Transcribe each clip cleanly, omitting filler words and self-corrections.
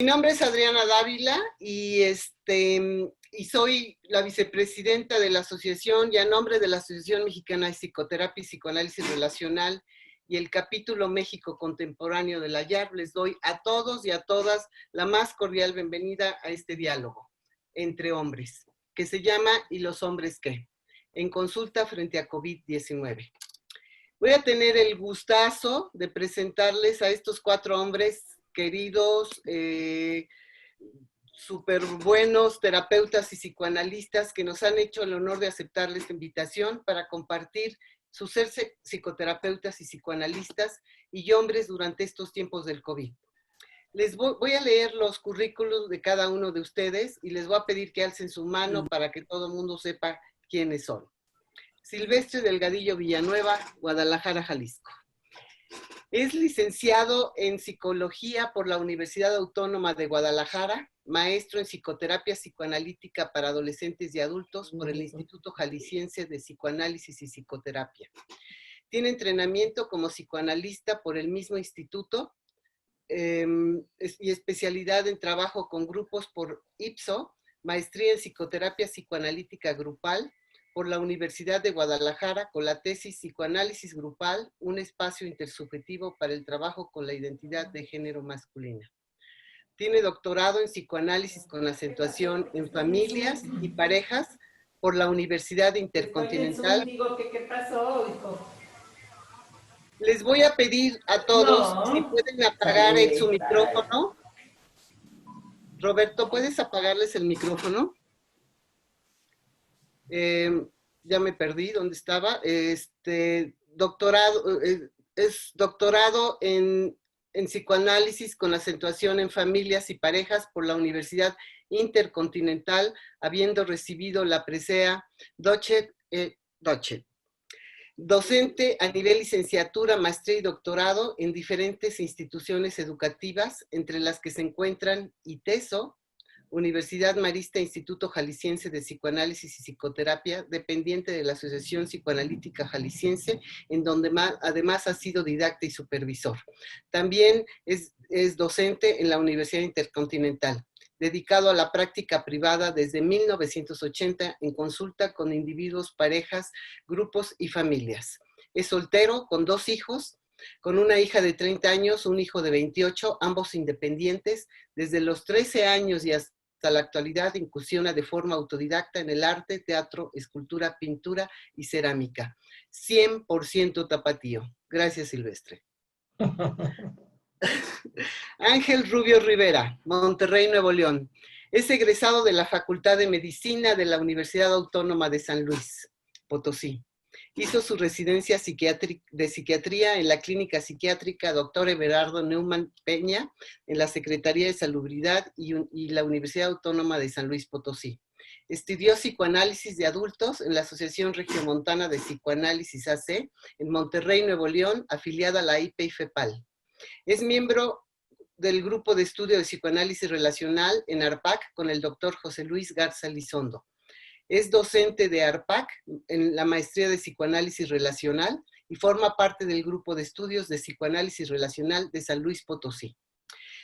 Mi nombre es Adriana Dávila y soy la vicepresidenta de la asociación y a nombre de la Asociación Mexicana de Psicoterapia y Psicoanálisis Relacional y el capítulo México Contemporáneo de la YARP, les doy a todos y a todas la más cordial bienvenida a este diálogo entre hombres, que se llama ¿Y los hombres qué? En consulta frente a COVID-19. Voy a tener el gustazo de presentarles a estos 4 hombres queridos, súper buenos terapeutas y psicoanalistas que nos han hecho el honor de aceptarles esta invitación para compartir su ser psicoterapeutas y psicoanalistas y hombres durante estos tiempos del COVID. Les voy a leer los currículos de cada uno de ustedes y les voy a pedir que alcen su mano para que todo el mundo sepa quiénes son. Silvestre Delgadillo Villanueva, Guadalajara, Jalisco. Es licenciado en Psicología por la Universidad Autónoma de Guadalajara, maestro en Psicoterapia Psicoanalítica para Adolescentes y Adultos por el Instituto Jalisciense de Psicoanálisis y Psicoterapia. Tiene entrenamiento como psicoanalista por el mismo instituto y especialidad en trabajo con grupos por IPSO, maestría en Psicoterapia Psicoanalítica Grupal, por la Universidad de Guadalajara con la tesis Psicoanálisis Grupal, un espacio intersubjetivo para el trabajo con la identidad de género masculina. Tiene doctorado en Psicoanálisis con acentuación en familias y parejas por la Universidad Intercontinental. ¿Qué pasó, hijo? Les voy a pedir a todos si pueden apagar su micrófono. Roberto, ¿puedes apagarles el micrófono? Ya me perdí, ¿dónde estaba? Doctorado, es doctorado en psicoanálisis con acentuación en familias y parejas por la Universidad Intercontinental, habiendo recibido la presea Dochet. Docente a nivel licenciatura, maestría y doctorado en diferentes instituciones educativas, entre las que se encuentran ITESO, Universidad Marista Instituto Jalisciense de Psicoanálisis y Psicoterapia, dependiente de la Asociación Psicoanalítica Jalisciense, en donde además ha sido didacta y supervisor. También es docente en la Universidad Intercontinental, dedicado a la práctica privada desde 1980 en consulta con individuos, parejas, grupos y familias. Es soltero con 2 hijos, con una hija de 30 años, un hijo de 28, ambos independientes. Desde los 13 años y hasta la actualidad incursiona de forma autodidacta en el arte, teatro, escultura, pintura y cerámica. 100% tapatío. Gracias, Silvestre. Ángel Rubio Rivera, Monterrey, Nuevo León. Es egresado de la Facultad de Medicina de la Universidad Autónoma de San Luis Potosí. Hizo su residencia de psiquiatría en la Clínica Psiquiátrica Dr. Everardo Neumann Peña, en la Secretaría de Salubridad y la Universidad Autónoma de San Luis Potosí. Estudió psicoanálisis de adultos en la Asociación Regiomontana de Psicoanálisis AC, en Monterrey, Nuevo León, afiliada a la IPE y FEPAL. Es miembro del Grupo de Estudio de Psicoanálisis Relacional en ARPAC con el doctor José Luis Garza Lizondo. Es docente de ARPAC en la maestría de Psicoanálisis Relacional y forma parte del Grupo de Estudios de Psicoanálisis Relacional de San Luis Potosí.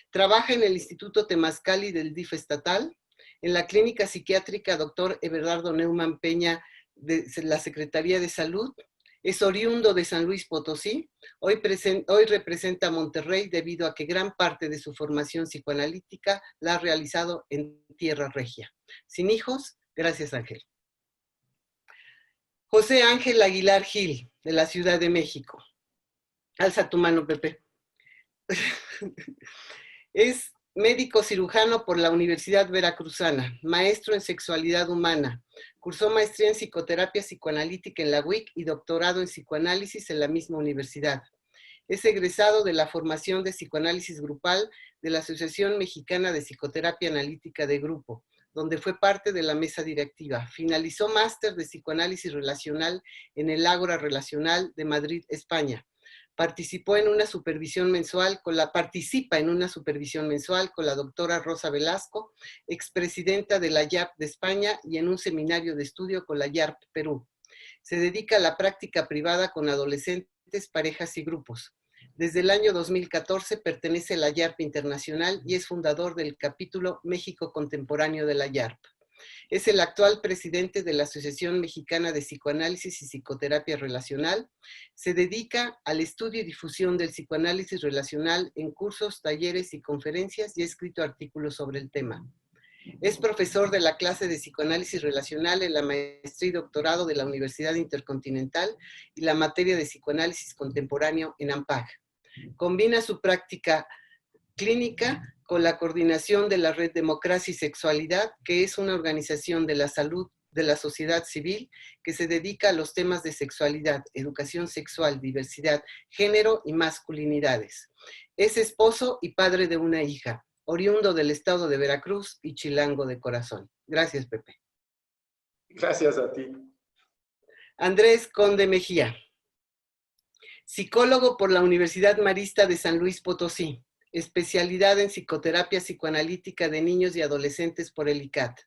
Trabaja en el Instituto Temazcali del DIF estatal, en la Clínica Psiquiátrica Dr. Everardo Neumann Peña de la Secretaría de Salud. Es oriundo de San Luis Potosí. Hoy representa a Monterrey debido a que gran parte de su formación psicoanalítica la ha realizado en Tierra Regia. Sin hijos. Gracias, Ángel. José Ángel Aguilar Gil, de la Ciudad de México. Alza tu mano, Pepe. Es médico cirujano por la Universidad Veracruzana, maestro en sexualidad humana. Cursó maestría en psicoterapia psicoanalítica en la UIC y doctorado en psicoanálisis en la misma universidad. Es egresado de la formación de psicoanálisis grupal de la Asociación Mexicana de Psicoterapia Analítica de Grupo, donde fue parte de la mesa directiva. Finalizó máster de psicoanálisis relacional en el Ágora Relacional de Madrid, España. Participa en una supervisión mensual con la doctora Rosa Velasco, expresidenta de la YARP de España, y en un seminario de estudio con la YARP Perú. Se dedica a la práctica privada con adolescentes, parejas y grupos. Desde el año 2014 pertenece a la YARP Internacional y es fundador del capítulo México Contemporáneo de la YARP. Es el actual presidente de la Asociación Mexicana de Psicoanálisis y Psicoterapia Relacional. Se dedica al estudio y difusión del psicoanálisis relacional en cursos, talleres y conferencias y ha escrito artículos sobre el tema. Es profesor de la clase de psicoanálisis relacional en la maestría y doctorado de la Universidad Intercontinental y la materia de psicoanálisis contemporáneo en AMPAG. Combina su práctica clínica con la coordinación de la Red Democracia y Sexualidad, que es una organización de la salud de la sociedad civil que se dedica a los temas de sexualidad, educación sexual, diversidad, género y masculinidades. Es esposo y padre de una hija, oriundo del estado de Veracruz y chilango de corazón. Gracias, Pepe. Gracias a ti. Andrés Conde Mejía, psicólogo por la Universidad Marista de San Luis Potosí, especialidad en psicoterapia psicoanalítica de niños y adolescentes por el ICAT,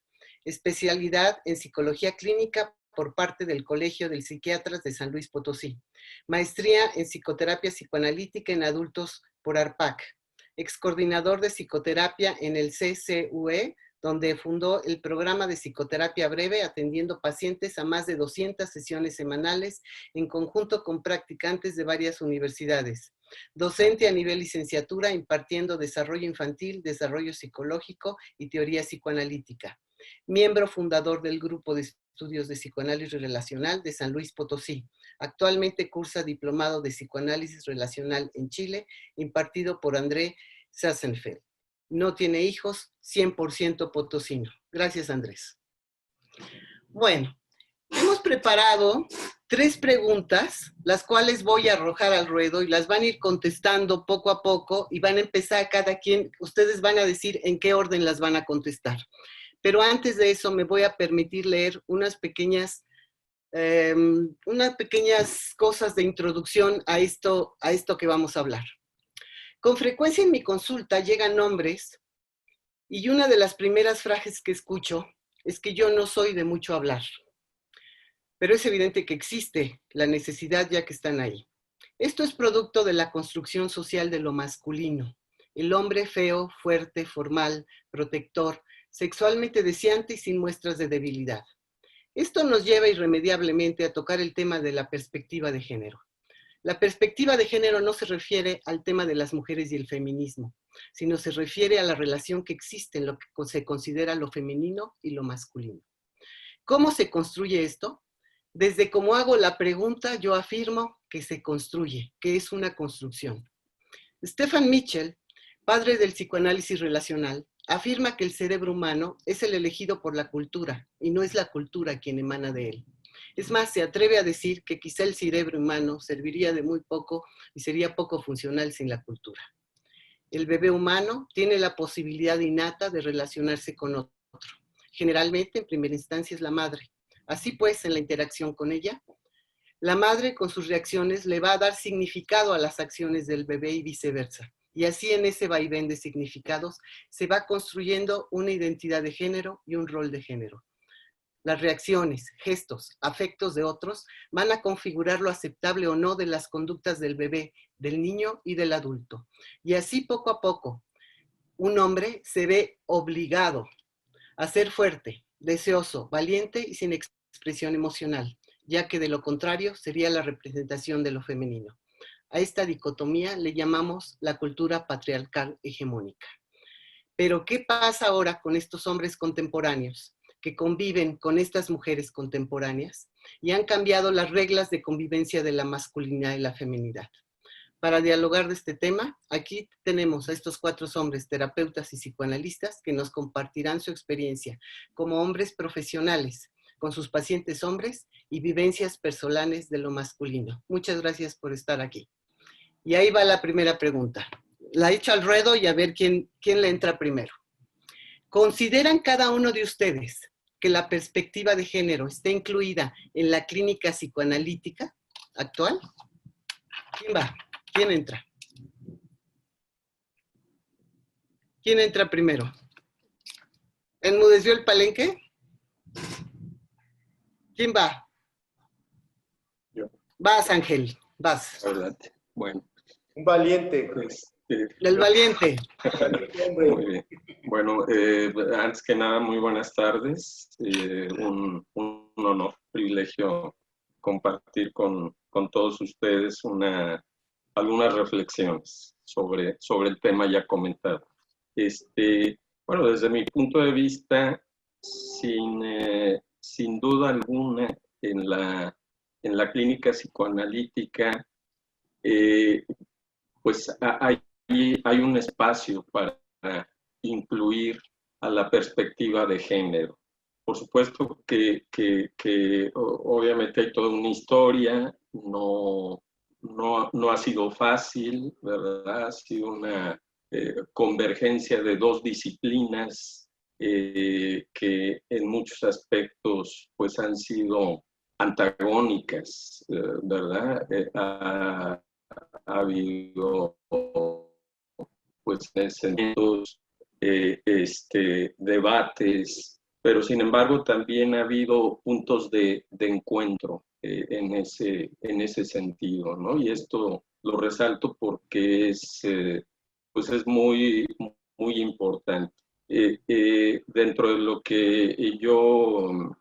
especialidad en psicología clínica por parte del Colegio de Psiquiatras de San Luis Potosí, maestría en psicoterapia psicoanalítica en adultos por ARPAC, excoordinador de psicoterapia en el CCUE, donde fundó el programa de psicoterapia breve atendiendo pacientes a más de 200 sesiones semanales en conjunto con practicantes de varias universidades. Docente a nivel licenciatura impartiendo desarrollo infantil, desarrollo psicológico y teoría psicoanalítica. Miembro fundador del Grupo de Estudios de Psicoanálisis Relacional de San Luis Potosí. Actualmente cursa diplomado de Psicoanálisis Relacional en Chile, impartido por André Sassenfeld. No tiene hijos, 100% potosino. Gracias, Andrés. Bueno, hemos preparado 3 preguntas, las cuales voy a arrojar al ruedo y las van a ir contestando poco a poco y van a empezar cada quien, ustedes van a decir en qué orden las van a contestar. Pero antes de eso me voy a permitir leer unas pequeñas cosas de introducción a esto que vamos a hablar. Con frecuencia en mi consulta llegan nombres y una de las primeras frases que escucho es que yo no soy de mucho hablar. Pero es evidente que existe la necesidad ya que están ahí. Esto es producto de la construcción social de lo masculino. El hombre feo, fuerte, formal, protector, sexualmente deseante y sin muestras de debilidad. Esto nos lleva irremediablemente a tocar el tema de la perspectiva de género. La perspectiva de género no se refiere al tema de las mujeres y el feminismo, sino se refiere a la relación que existe en lo que se considera lo femenino y lo masculino. ¿Cómo se construye esto? Desde cómo hago la pregunta, yo afirmo que se construye, que es una construcción. Stefan Mitchell, padre del psicoanálisis relacional, afirma que el cerebro humano es el elegido por la cultura y no es la cultura quien emana de él. Es más, se atreve a decir que quizá el cerebro humano serviría de muy poco y sería poco funcional sin la cultura. El bebé humano tiene la posibilidad innata de relacionarse con otro. Generalmente, en primera instancia, es la madre. Así pues, en la interacción con ella, la madre con sus reacciones le va a dar significado a las acciones del bebé y viceversa. Y así en ese vaivén de significados se va construyendo una identidad de género y un rol de género. Las reacciones, gestos, afectos de otros van a configurar lo aceptable o no de las conductas del bebé, del niño y del adulto. Y así poco a poco, un hombre se ve obligado a ser fuerte, deseoso, valiente y sin expresión emocional, ya que de lo contrario sería la representación de lo femenino. A esta dicotomía le llamamos la cultura patriarcal hegemónica. Pero ¿qué pasa ahora con estos hombres contemporáneos que conviven con estas mujeres contemporáneas y han cambiado las reglas de convivencia de la masculinidad y la feminidad? Para dialogar de este tema, aquí tenemos a estos 4 hombres, terapeutas y psicoanalistas, que nos compartirán su experiencia como hombres profesionales, con sus pacientes hombres y vivencias personales de lo masculino. Muchas gracias por estar aquí. Y ahí va la primera pregunta. La echo al ruedo y a ver quién le entra primero. ¿Consideran cada uno de ustedes que la perspectiva de género está incluida en la clínica psicoanalítica actual? ¿Quién va? ¿Quién entra? ¿Quién entra primero? ¿Enmudeció el palenque? ¿Quién va? Yo. Vas, Ángel, vas. Adelante. Bueno, Un valiente. El valiente. Muy bien. Bueno, antes que nada, muy buenas tardes. Un honor, privilegio compartir con todos ustedes algunas reflexiones sobre el tema ya comentado. Bueno, desde mi punto de vista, sin duda alguna, en la clínica psicoanalítica, pues hay un espacio para incluir a la perspectiva de género. Por supuesto que obviamente hay toda una historia, no ha sido fácil, ¿verdad? Ha sido una convergencia de dos disciplinas que en muchos aspectos pues han sido antagónicas, ¿verdad? Ha habido pues sentidos, debates, pero sin embargo también ha habido puntos de encuentro en ese sentido, ¿no? Y esto lo resalto porque pues es muy, muy importante. Dentro de lo que yo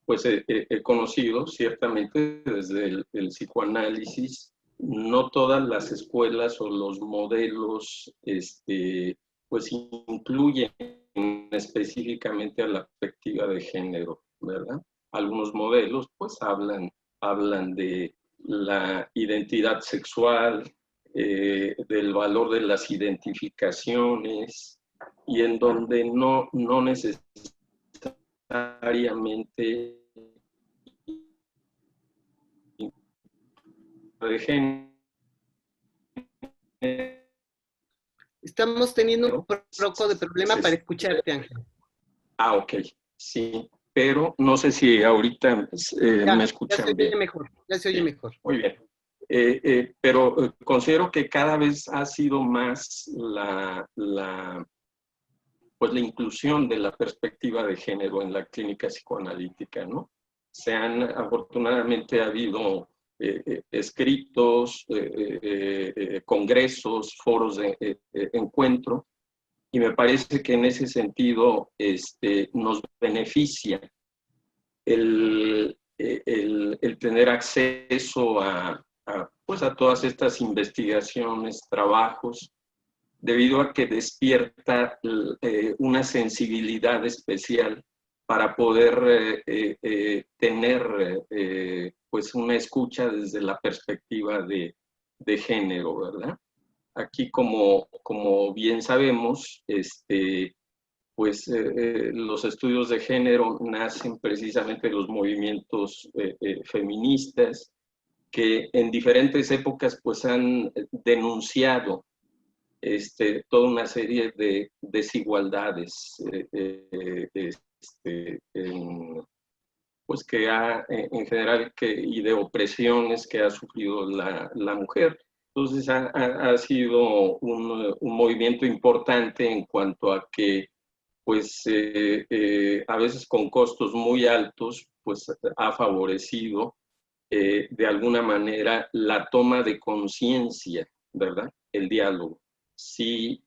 pues he conocido, ciertamente desde el psicoanálisis, no todas las escuelas o los modelos pues incluyen específicamente a la perspectiva de género, ¿verdad? Algunos modelos pues hablan de la identidad sexual, del valor de las identificaciones, y en donde no necesariamente de género. Estamos teniendo un poco de problema para escucharte, Ángel. Ok, sí, pero no sé si ahorita me escuchan bien. Ya se oye mejor. Muy bien. Pero considero que cada vez ha sido más pues la inclusión de la perspectiva de género en la clínica psicoanalítica, ¿no? Afortunadamente ha habido escritos, congresos, foros de encuentro, y me parece que en ese sentido nos beneficia el tener acceso pues a todas estas investigaciones, trabajos, debido a que despierta una sensibilidad especial para poder tener pues una escucha desde la perspectiva de género, ¿verdad? Aquí, como bien sabemos, pues los estudios de género nacen precisamente de los movimientos feministas, que en diferentes épocas pues han denunciado toda una serie de desigualdades pues que en general y de opresiones que ha sufrido la mujer. Entonces ha sido un movimiento importante en cuanto a que pues a veces con costos muy altos pues ha favorecido de alguna manera la toma de conciencia, ¿verdad? El diálogo. Si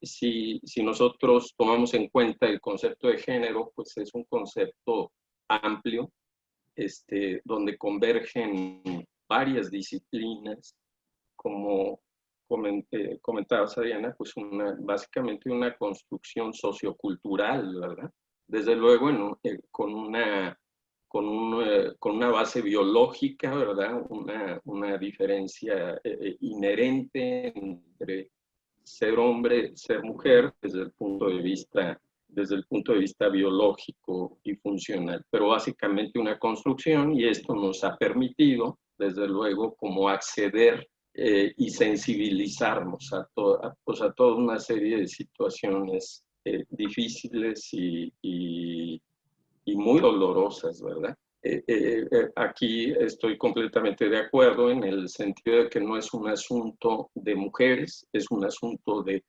nosotros tomamos en cuenta el concepto de género, pues es un concepto amplio, donde convergen varias disciplinas, como comentabas, Adriana, pues básicamente una construcción sociocultural, ¿verdad? Desde luego con una base biológica, ¿verdad? Una diferencia inherente entre ser hombre, ser mujer, desde el punto de vista biológico y funcional, pero básicamente una construcción, y esto nos ha permitido, desde luego, como acceder y sensibilizarnos a toda una serie de situaciones difíciles y muy dolorosas, ¿verdad? Aquí estoy completamente de acuerdo en el sentido de que no es un asunto de mujeres, es un asunto de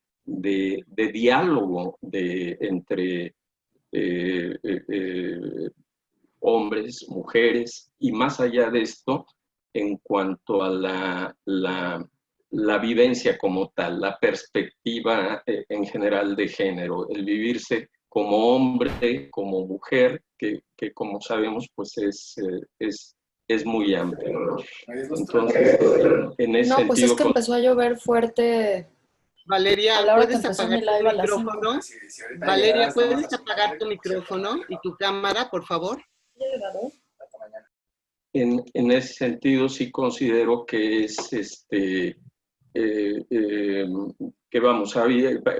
diálogo entre hombres, mujeres, y más allá de esto, en cuanto a la vivencia como tal, la perspectiva en general de género, el vivirse como hombre, como mujer, que como sabemos, pues es muy amplio, ¿no? Entonces, en ese No, pues es sentido... que empezó a llover fuerte. A Valeria, la hora que ¿puedes empezó mi apagar tu live a las 5. micrófono? Valeria, ¿puedes apagar tu micrófono y tu cámara, por favor? En ese sentido sí considero que es que vamos,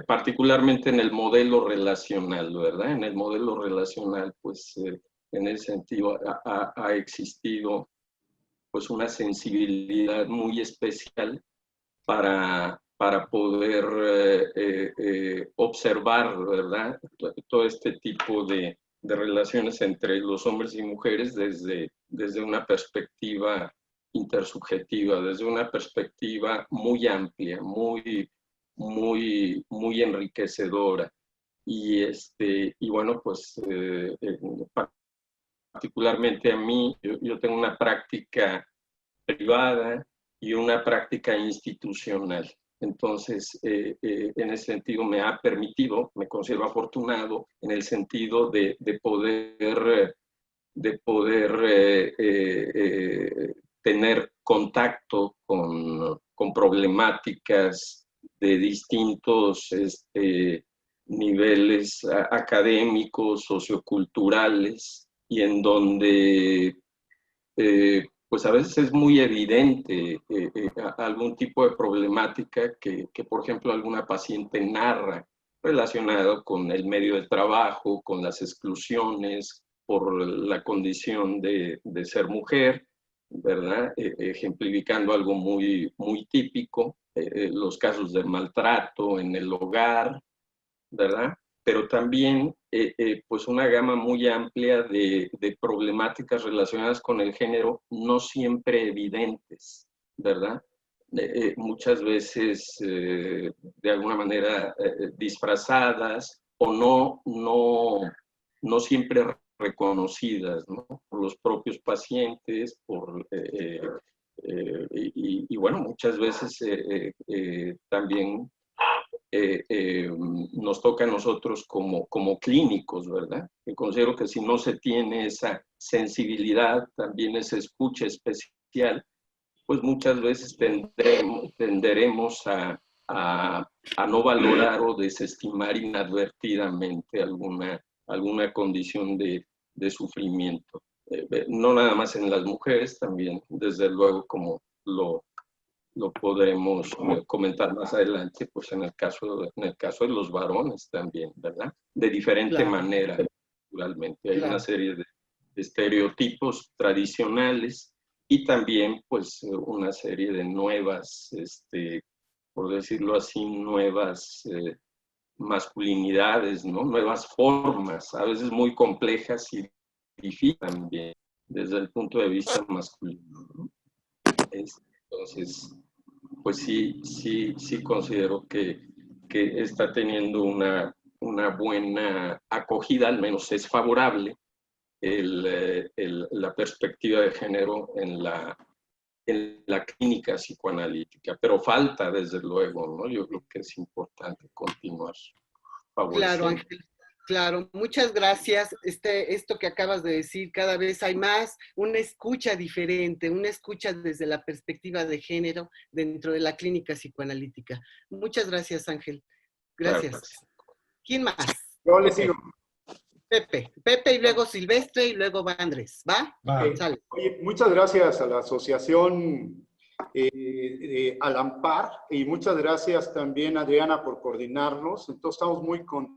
particularmente en el modelo relacional, ¿verdad? En el modelo relacional, pues en ese sentido ha existido pues una sensibilidad muy especial para poder observar, ¿verdad? Todo este tipo de relaciones entre los hombres y mujeres desde una perspectiva intersubjetiva, desde una perspectiva muy amplia, muy enriquecedora. Y bueno, pues particularmente a mí, yo tengo una práctica privada y una práctica institucional. Entonces, en ese sentido me ha permitido, me considero afortunado en el sentido de poder tener contacto con problemáticas de distintos niveles académicos, socioculturales, y en donde pues a veces es muy evidente algún tipo de problemática que, por ejemplo, alguna paciente narra relacionado con el medio de trabajo, con las exclusiones por la condición de ser mujer, ¿verdad? Ejemplificando algo muy típico, los casos de maltrato en el hogar, ¿verdad? Pero también pues una gama muy amplia de problemáticas relacionadas con el género, no siempre evidentes, ¿verdad? Muchas veces de alguna manera disfrazadas o no siempre reconocidas, ¿no? Por los propios pacientes, y bueno, muchas veces también nos toca a nosotros como clínicos, ¿verdad? Y considero que si no se tiene esa sensibilidad, también esa escucha especial, pues muchas veces tenderemos a no valorar o desestimar inadvertidamente alguna condición de sufrimiento. No nada más en las mujeres, también, desde luego, como lo podremos comentar más adelante, pues en el caso de los varones también, ¿verdad? De diferente manera, naturalmente. Hay una serie de estereotipos tradicionales y también, pues, una serie de nuevas, por decirlo así, nuevas masculinidades, ¿no? Nuevas formas, a veces muy complejas y difíciles también, desde el punto de vista masculino, ¿no? Entonces, pues sí considero que está teniendo una buena acogida, al menos es favorable la perspectiva de género en la clínica psicoanalítica, pero falta desde luego, ¿no? Yo creo que es importante continuar favoreciendo. Claro, Ángel. Claro, muchas gracias. Esto que acabas de decir, cada vez hay más una escucha diferente, una escucha desde la perspectiva de género dentro de la clínica psicoanalítica. Muchas gracias, Ángel. Gracias. Claro. ¿Quién más? Yo le sigo. Pepe y luego Silvestre y luego va Andrés. ¿Va? Sale. Oye, muchas gracias a la asociación Alampar y muchas gracias también, Adriana, por coordinarnos. Entonces estamos muy contentos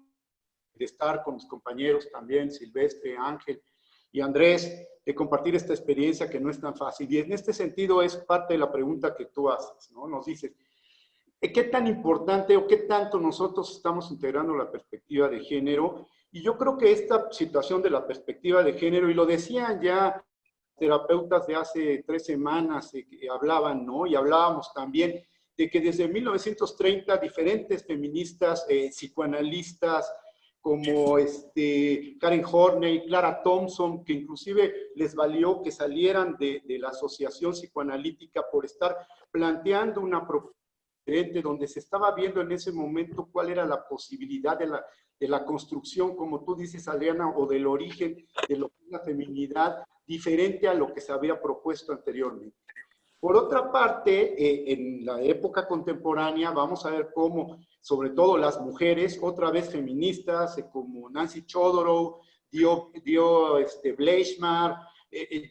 de estar con mis compañeros también, Silvestre, Ángel y Andrés, de compartir esta experiencia que no es tan fácil. Y en este sentido es parte de la pregunta que tú haces, ¿no? Nos dices, ¿qué tan importante o qué tanto nosotros estamos integrando la perspectiva de género? Y yo creo que esta situación de la perspectiva de género, y lo decían ya terapeutas de hace 3 semanas que hablaban, ¿no? Y hablábamos también de que desde 1930 diferentes feministas, psicoanalistas, como Karen Horney, Clara Thompson, que inclusive les valió que salieran de la asociación psicoanalítica por estar planteando una diferente, donde se estaba viendo en ese momento cuál era la posibilidad de la construcción, como tú dices, Adriana, o del origen de lo que es la feminidad, diferente a lo que se había propuesto anteriormente. Por otra parte, en la época contemporánea vamos a ver cómo, sobre todo las mujeres, otra vez feministas, como Nancy Chodorow, Bleichmar,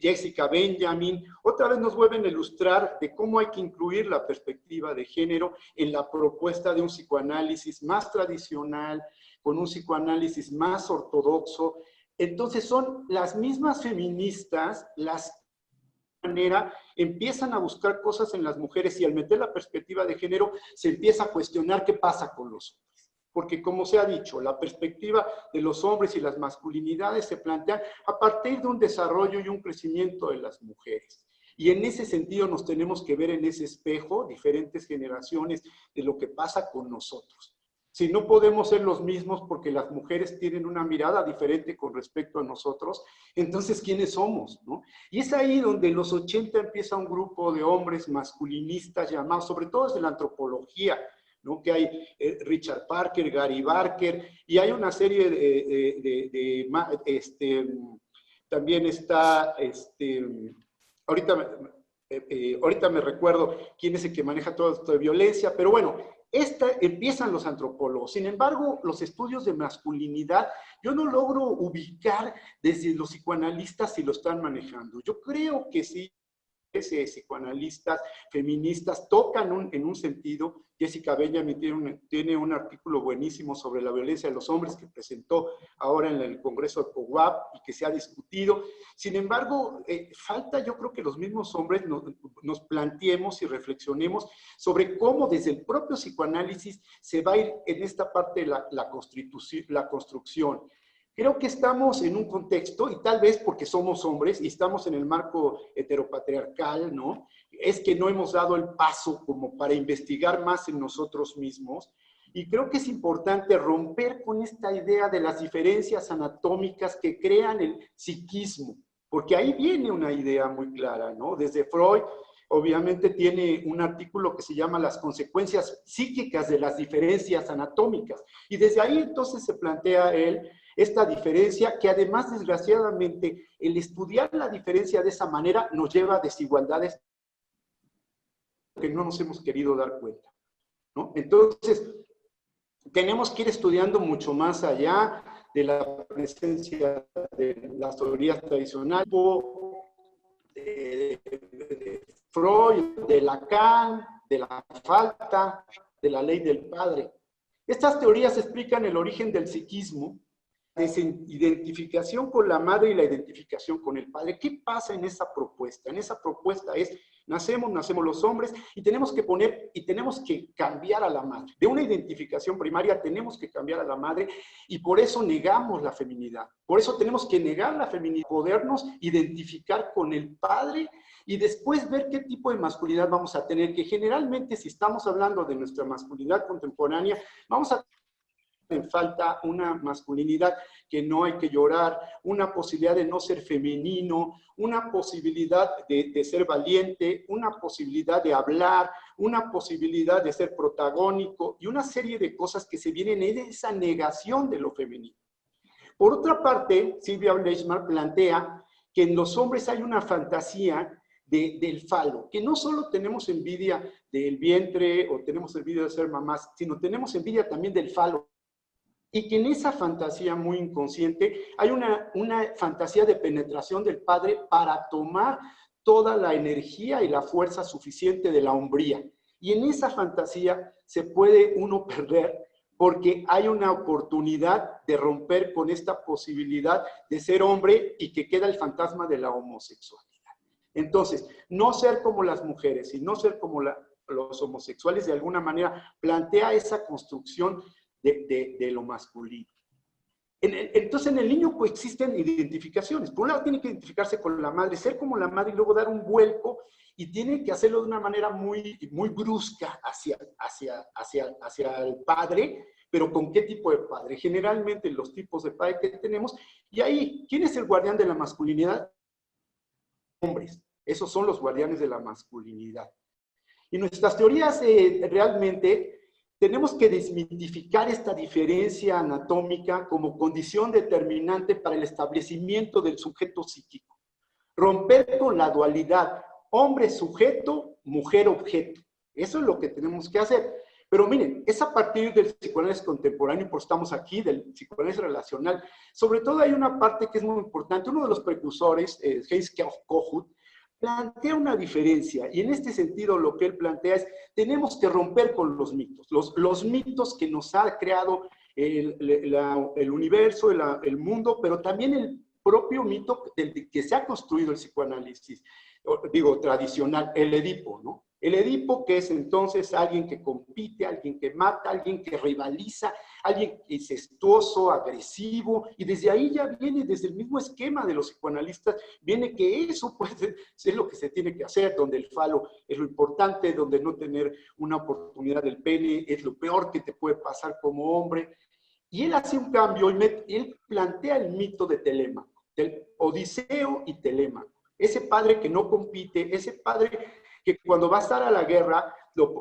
Jessica Benjamin, otra vez nos vuelven a ilustrar de cómo hay que incluir la perspectiva de género en la propuesta de un psicoanálisis más tradicional, con un psicoanálisis más ortodoxo. Entonces son las mismas feministas las manera empiezan a buscar cosas en las mujeres y al meter la perspectiva de género se empieza a cuestionar qué pasa con los hombres. Porque como se ha dicho, la perspectiva de los hombres y las masculinidades se plantean a partir de un desarrollo y un crecimiento de las mujeres. Y en ese sentido nos tenemos que ver en ese espejo diferentes generaciones de lo que pasa con nosotros. Si no podemos ser los mismos porque las mujeres tienen una mirada diferente con respecto a nosotros, entonces, ¿quiénes somos? ¿No? Y es ahí donde en los 80 empieza un grupo de hombres masculinistas llamados, sobre todo desde la antropología, ¿no? Que hay Richard Parker, Gary Barker, y hay una serie también está, ahorita me recuerdo quién es el que maneja todo esto de violencia, pero bueno, empiezan los antropólogos. Sin embargo, los estudios de masculinidad, yo no logro ubicar desde los psicoanalistas si lo están manejando. Yo creo que sí, psicoanalistas, feministas, tocan en un sentido. Jessica Benjamin tiene un artículo buenísimo sobre la violencia de los hombres que presentó ahora en el Congreso de COWAP y que se ha discutido. Sin embargo, falta, yo creo que los mismos hombres nos planteemos y reflexionemos sobre cómo desde el propio psicoanálisis se va a ir en esta parte de la construcción. Creo que estamos en un contexto, y tal vez porque somos hombres y estamos en el marco heteropatriarcal, ¿no? Es que no hemos dado el paso como para investigar más en nosotros mismos. Y creo que es importante romper con esta idea de las diferencias anatómicas que crean el psiquismo, porque ahí viene una idea muy clara, ¿no? Desde Freud, obviamente tiene un artículo que se llama Las consecuencias psíquicas de las diferencias anatómicas. Y desde ahí entonces se plantea él esta diferencia que además, desgraciadamente, el estudiar la diferencia de esa manera nos lleva a desigualdades que no nos hemos querido dar cuenta, ¿no? Entonces, tenemos que ir estudiando mucho más allá de la presencia de las teorías tradicionales, de Freud, de Lacan, de la falta, de la ley del padre. Estas teorías explican el origen del psiquismo, la identificación con la madre y la identificación con el padre. ¿Qué pasa en esa propuesta? En esa propuesta es, nacemos los hombres y tenemos que cambiar a la madre. De una identificación primaria tenemos que cambiar a la madre y por eso negamos la feminidad. Por eso tenemos que negar la feminidad, podernos identificar con el padre y después ver qué tipo de masculinidad vamos a tener, que generalmente si estamos hablando de nuestra masculinidad contemporánea, vamos a en falta una masculinidad que no hay que llorar, una posibilidad de no ser femenino, una posibilidad de ser valiente, una posibilidad de hablar, una posibilidad de ser protagónico y una serie de cosas que se vienen en esa negación de lo femenino. Por otra parte, Sylvia Bleichmar plantea que en los hombres hay una fantasía del falo, que no solo tenemos envidia del vientre o tenemos envidia de ser mamás, sino tenemos envidia también del falo. Y que en esa fantasía muy inconsciente hay una fantasía de penetración del padre para tomar toda la energía y la fuerza suficiente de la hombría. Y en esa fantasía se puede uno perder porque hay una oportunidad de romper con esta posibilidad de ser hombre y que queda el fantasma de la homosexualidad. Entonces, no ser como las mujeres y no ser como los homosexuales de alguna manera plantea esa construcción de lo masculino. Entonces en el niño coexisten identificaciones. Por un lado tiene que identificarse con la madre, ser como la madre y luego dar un vuelco y tiene que hacerlo de una manera muy brusca hacia el padre, pero ¿con qué tipo de padre? Generalmente los tipos de padre que tenemos. Y ahí, ¿quién es el guardián de la masculinidad? Hombres. Esos son los guardianes de la masculinidad. Y nuestras teorías realmente tenemos que desmitificar esta diferencia anatómica como condición determinante para el establecimiento del sujeto psíquico. Romper con la dualidad hombre-sujeto, mujer-objeto. Eso es lo que tenemos que hacer. Pero miren, es a partir del psicoanálisis contemporáneo, por estamos aquí, del psicoanálisis relacional. Sobre todo hay una parte que es muy importante. Uno de los precursores, Heinz Kohut, plantea una diferencia, y en este sentido lo que él plantea es, tenemos que romper con los mitos, los mitos que nos ha creado el universo, el mundo, pero también el propio mito del que se ha construido el psicoanálisis, digo, tradicional, el Edipo, ¿no? El Edipo, que es entonces alguien que compite, alguien que mata, alguien que rivaliza, alguien incestuoso, agresivo, y desde ahí ya viene, desde el mismo esquema de los psicoanalistas, viene que eso puede ser lo que se tiene que hacer, donde el falo es lo importante, donde no tener una oportunidad del pene es lo peor que te puede pasar como hombre. Y él hace un cambio, y él plantea el mito de Telémaco, del Odiseo y Telémaco. Ese padre que no compite, ese padre que cuando va a estar a la guerra,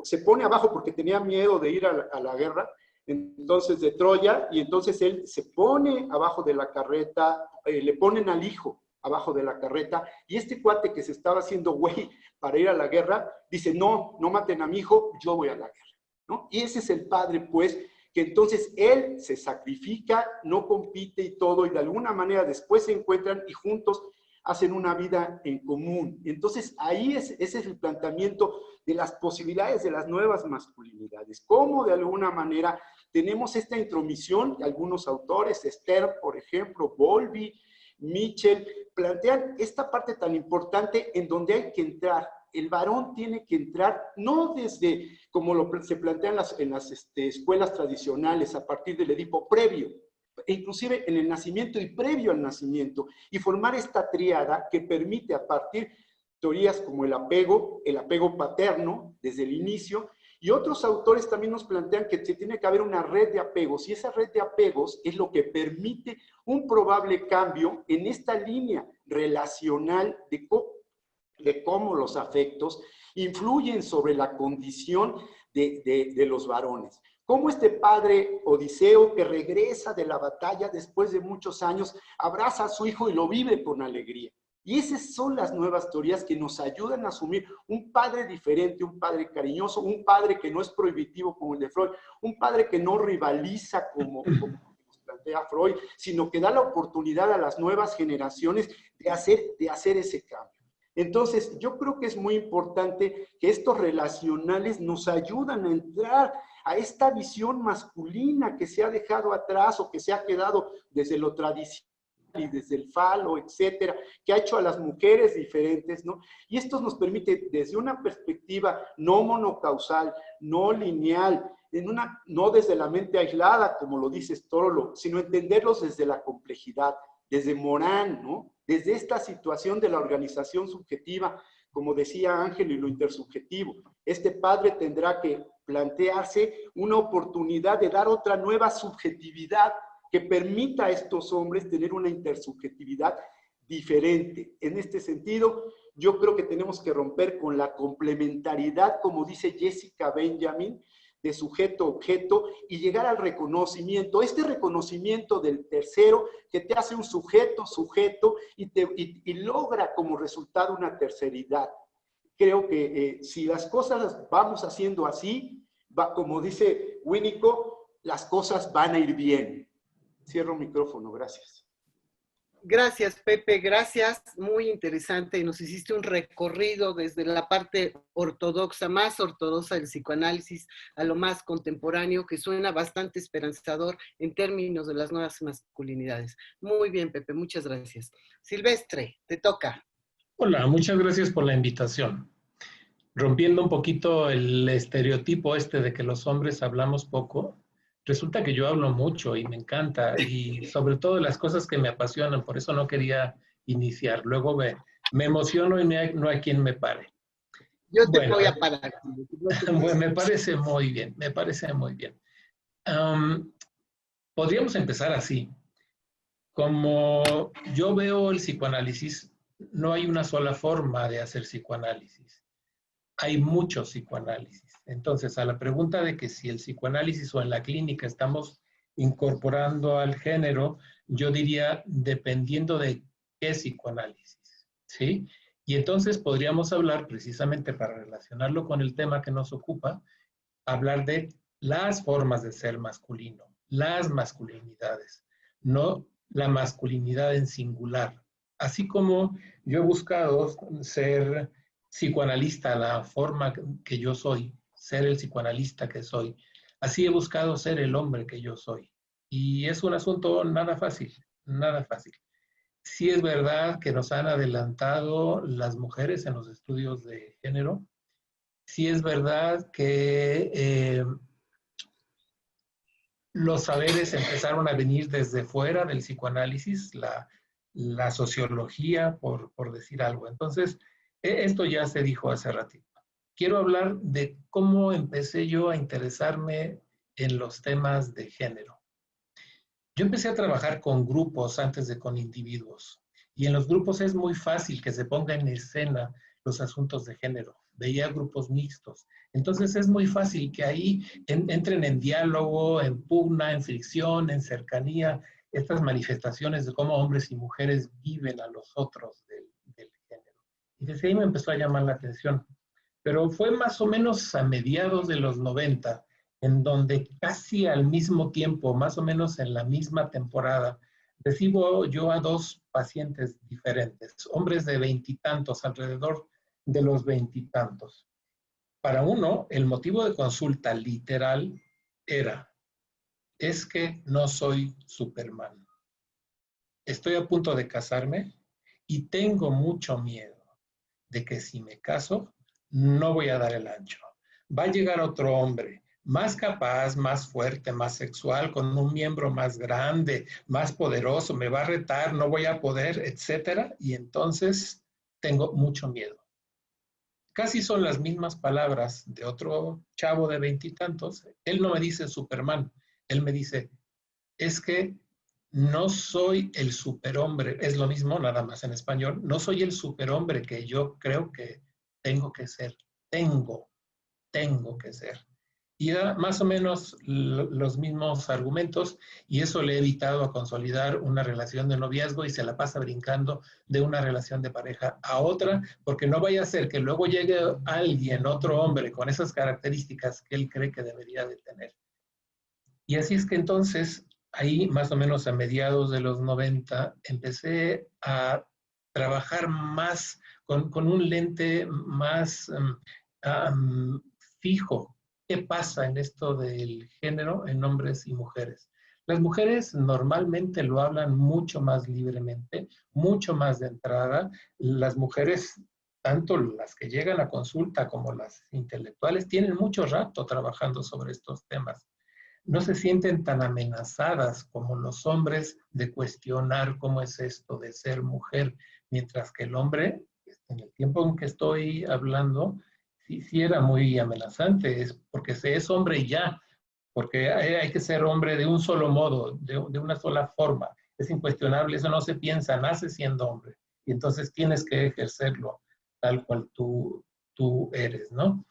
se pone abajo porque tenía miedo de ir a la guerra, entonces de Troya, y entonces él se pone abajo de la carreta, le ponen al hijo abajo de la carreta, y este cuate que se estaba haciendo güey para ir a la guerra, dice, no, no maten a mi hijo, yo voy a la guerra, ¿no? Y ese es el padre, pues, que entonces él se sacrifica, no compite y todo, y de alguna manera después se encuentran y juntos hacen una vida en común. Entonces, ahí ese es el planteamiento de las posibilidades de las nuevas masculinidades. Cómo de alguna manera tenemos esta intromisión, algunos autores, Stern, por ejemplo, Bowlby, Mitchell, plantean esta parte tan importante en donde hay que entrar. El varón tiene que entrar, no desde, como se plantea en las escuelas tradicionales, a partir del Edipo previo, e inclusive en el nacimiento y previo al nacimiento, y formar esta tríada que permite a partir teorías como el apego paterno desde el inicio, y otros autores también nos plantean que se tiene que haber una red de apegos, y esa red de apegos es lo que permite un probable cambio en esta línea relacional de cómo los afectos influyen sobre la condición de los varones. Cómo este padre Odiseo, que regresa de la batalla después de muchos años, abraza a su hijo y lo vive con alegría. Y esas son las nuevas teorías que nos ayudan a asumir un padre diferente, un padre cariñoso, un padre que no es prohibitivo como el de Freud, un padre que no rivaliza como nos plantea Freud, sino que da la oportunidad a las nuevas generaciones de hacer ese cambio. Entonces, yo creo que es muy importante que estos relacionales nos ayudan a entrar a esta visión masculina que se ha dejado atrás o que se ha quedado desde lo tradicional y desde el falo, etcétera, que ha hecho a las mujeres diferentes, ¿no? Y esto nos permite, desde una perspectiva no monocausal, no lineal, no desde la mente aislada, como lo dice Storlo, sino entenderlos desde la complejidad, desde Morán, ¿no? Desde esta situación de la organización subjetiva, como decía Ángel, y lo intersubjetivo. Este padre tendrá que plantearse una oportunidad de dar otra nueva subjetividad que permita a estos hombres tener una intersubjetividad diferente. En este sentido, yo creo que tenemos que romper con la complementariedad, como dice Jessica Benjamin, de sujeto-objeto y llegar al reconocimiento, este reconocimiento del tercero que te hace un sujeto y logra como resultado una terceridad. Creo que si las cosas las vamos haciendo así, como dice Winnicott, las cosas van a ir bien. Cierro micrófono, gracias. Gracias, Pepe, gracias. Muy interesante. Nos hiciste un recorrido desde la parte ortodoxa, más ortodoxa del psicoanálisis, a lo más contemporáneo, que suena bastante esperanzador en términos de las nuevas masculinidades. Muy bien, Pepe, muchas gracias. Silvestre, te toca. Hola, muchas gracias por la invitación. Rompiendo un poquito el estereotipo de que los hombres hablamos poco, resulta que yo hablo mucho y me encanta, y sobre todo las cosas que me apasionan, por eso no quería iniciar. Luego me emociono y no hay quien me pare. Yo te voy a parar. Bueno, me parece muy bien, me parece muy bien. Podríamos empezar así. Como yo veo el psicoanálisis, no hay una sola forma de hacer psicoanálisis. hay mucho psicoanálisis. Entonces, a la pregunta de que si el psicoanálisis o en la clínica estamos incorporando al género, yo diría dependiendo de qué psicoanálisis, ¿sí? Y entonces podríamos hablar, precisamente para relacionarlo con el tema que nos ocupa, hablar de las formas de ser masculino, las masculinidades, no la masculinidad en singular. Así como yo he buscado ser psicoanalista, la forma que yo soy, ser el psicoanalista que soy, así he buscado ser el hombre que yo soy. Y es un asunto nada fácil, nada fácil. Sí es verdad que nos han adelantado las mujeres en los estudios de género. Sí es verdad que los saberes empezaron a venir desde fuera del psicoanálisis, la sociología, por decir algo. Entonces, esto ya se dijo hace ratito. Quiero hablar de cómo empecé yo a interesarme en los temas de género. Yo empecé a trabajar con grupos antes de con individuos. Y en los grupos es muy fácil que se ponga en escena los asuntos de género. Veía grupos mixtos. Entonces es muy fácil que ahí entren en diálogo, en pugna, en fricción, en cercanía, estas manifestaciones de cómo hombres y mujeres viven a los otros del género. Y desde ahí me empezó a llamar la atención. Pero fue más o menos a mediados de los 90, en donde casi al mismo tiempo, más o menos en la misma temporada, recibo yo a dos pacientes diferentes, hombres de veintitantos, alrededor de los veintitantos. Para uno, el motivo de consulta literal era, es que no soy Superman. Estoy a punto de casarme y tengo mucho miedo de que si me caso, no voy a dar el ancho. Va a llegar otro hombre más capaz, más fuerte, más sexual, con un miembro más grande, más poderoso, me va a retar, no voy a poder, etcétera, y entonces tengo mucho miedo. Casi son las mismas palabras de otro chavo de veintitantos. Él no me dice Superman, él me dice, es que no soy el superhombre, es lo mismo, nada más en español, no soy el superhombre que yo creo que tengo que ser, tengo que ser. Y da más o menos los mismos argumentos, y eso le he evitado a consolidar una relación de noviazgo y se la pasa brincando de una relación de pareja a otra, porque no vaya a ser que luego llegue alguien, otro hombre, con esas características que él cree que debería de tener. Y así es que entonces, ahí más o menos a mediados de los 90, empecé a trabajar más con un lente más fijo. ¿Qué pasa en esto del género en hombres y mujeres? Las mujeres normalmente lo hablan mucho más libremente, mucho más de entrada. Las mujeres, tanto las que llegan a consulta como las intelectuales, tienen mucho rato trabajando sobre estos temas. No se sienten tan amenazadas como los hombres de cuestionar cómo es esto de ser mujer, mientras que el hombre, en el tiempo en que estoy hablando, sí era muy amenazante, es porque se es hombre y ya, porque hay que ser hombre de un solo modo, de una sola forma. Es incuestionable, eso no se piensa, nace siendo hombre, y entonces tienes que ejercerlo tal cual tú eres, ¿no?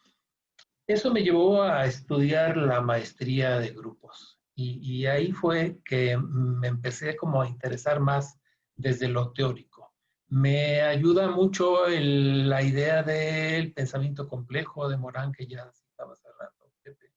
Eso me llevó a estudiar la maestría de grupos, y ahí fue que me empecé como a interesar más desde lo teórico. Me ayuda mucho la idea del pensamiento complejo de Morán, que ya citaba hace rato, Pepe.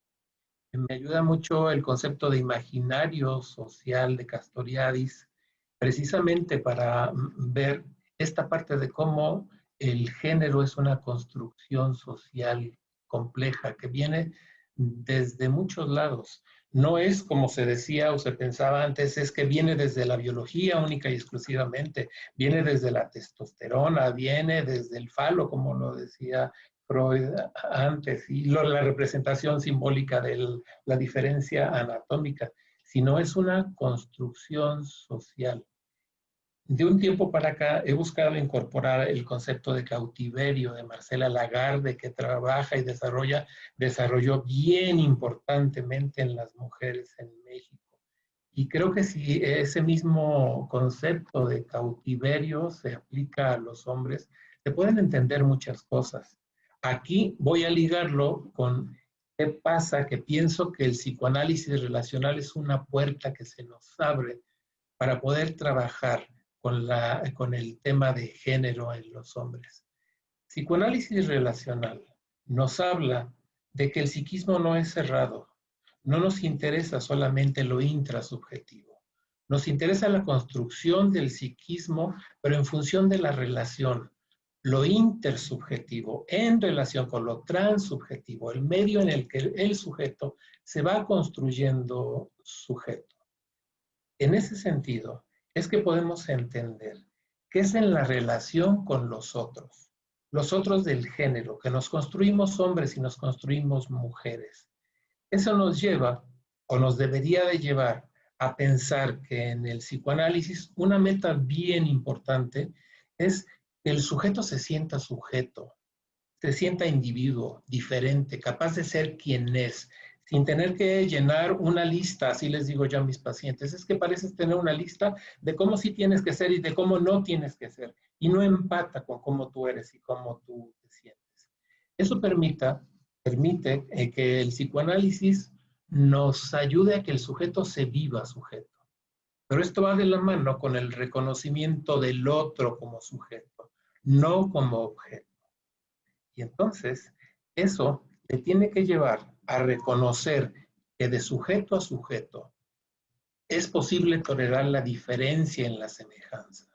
Me ayuda mucho el concepto de imaginario social de Castoriadis, precisamente para ver esta parte de cómo el género es una construcción social compleja que viene desde muchos lados. No es como se decía o se pensaba antes, es que viene desde la biología única y exclusivamente, viene desde la testosterona, viene desde el falo, como lo decía Freud antes, y la representación simbólica de la diferencia anatómica, sino es una construcción social. De un tiempo para acá he buscado incorporar el concepto de cautiverio de Marcela Lagarde, que trabaja y desarrolló bien importantemente en las mujeres en México. Y creo que si ese mismo concepto de cautiverio se aplica a los hombres, se pueden entender muchas cosas. Aquí voy a ligarlo con qué pasa, que pienso que el psicoanálisis relacional es una puerta que se nos abre para poder trabajar con el tema de género en los hombres. Psicoanálisis relacional nos habla de que el psiquismo no es cerrado, no nos interesa solamente lo intrasubjetivo, nos interesa la construcción del psiquismo, pero en función de la relación, lo intersubjetivo en relación con lo transsubjetivo, el medio en el que el sujeto se va construyendo sujeto. En ese sentido, es que podemos entender que es en la relación con los otros del género, que nos construimos hombres y nos construimos mujeres. Eso nos lleva, o nos debería de llevar, a pensar que en el psicoanálisis una meta bien importante es que el sujeto se sienta sujeto, se sienta individuo, diferente, capaz de ser quien es, sin tener que llenar una lista, así les digo yo a mis pacientes, es que pareces tener una lista de cómo sí tienes que ser y de cómo no tienes que ser, y no empata con cómo tú eres y cómo tú te sientes. Eso permite que el psicoanálisis nos ayude a que el sujeto se viva sujeto. Pero esto va de la mano con el reconocimiento del otro como sujeto, no como objeto. Y entonces, eso le tiene que llevar a reconocer que de sujeto a sujeto es posible tolerar la diferencia en la semejanza.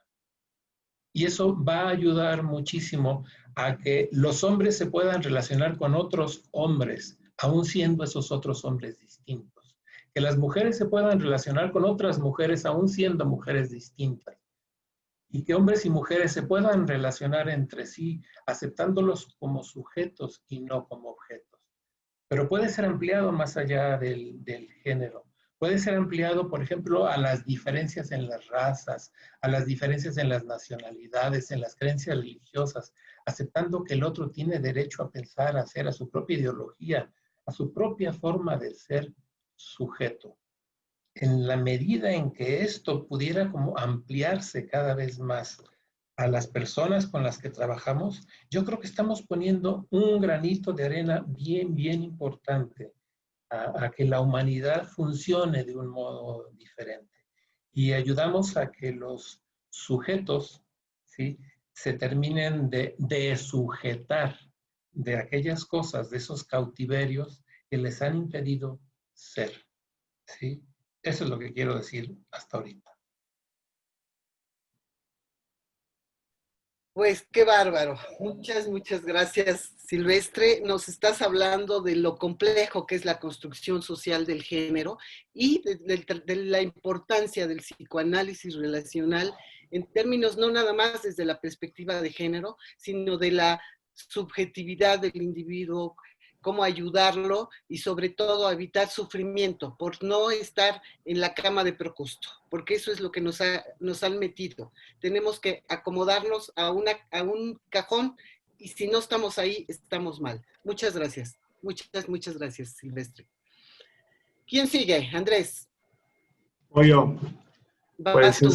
Y eso va a ayudar muchísimo a que los hombres se puedan relacionar con otros hombres, aun siendo esos otros hombres distintos. Que las mujeres se puedan relacionar con otras mujeres, aun siendo mujeres distintas. Y que hombres y mujeres se puedan relacionar entre sí, aceptándolos como sujetos y no como objetos. Pero puede ser ampliado más allá del género. Puede ser ampliado, por ejemplo, a las diferencias en las razas, a las diferencias en las nacionalidades, en las creencias religiosas, aceptando que el otro tiene derecho a pensar, a hacer, a su propia ideología, a su propia forma de ser sujeto. En la medida en que esto pudiera como ampliarse cada vez más a las personas con las que trabajamos, yo creo que estamos poniendo un granito de arena bien, bien importante a que la humanidad funcione de un modo diferente. Y ayudamos a que los sujetos, ¿sí?, se terminen de sujetar de aquellas cosas, de esos cautiverios que les han impedido ser, ¿sí? Eso es lo que quiero decir hasta ahorita. Pues qué bárbaro. Muchas gracias, Silvestre. Nos estás hablando de lo complejo que es la construcción social del género y de la importancia del psicoanálisis relacional en términos no nada más desde la perspectiva de género, sino de la subjetividad del individuo, cómo ayudarlo y sobre todo a evitar sufrimiento por no estar en la cama de Procusto, porque eso es lo que nos han metido. Tenemos que acomodarnos a un cajón y si no estamos ahí, estamos mal. Muchas gracias. Muchas gracias, Silvestre. ¿Quién sigue? Andrés. Voy yo. Vas tú.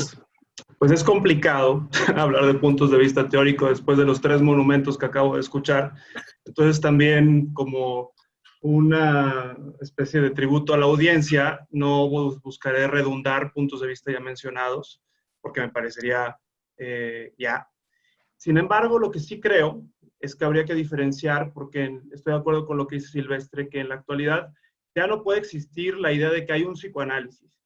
Pues es complicado hablar de puntos de vista teórico después de los 3 monumentos que acabo de escuchar. Entonces también como una especie de tributo a la audiencia, no buscaré redundar puntos de vista ya mencionados, porque me parecería ya. Sin embargo, lo que sí creo es que habría que diferenciar, porque estoy de acuerdo con lo que dice Silvestre, que en la actualidad ya no puede existir la idea de que hay un psicoanálisis.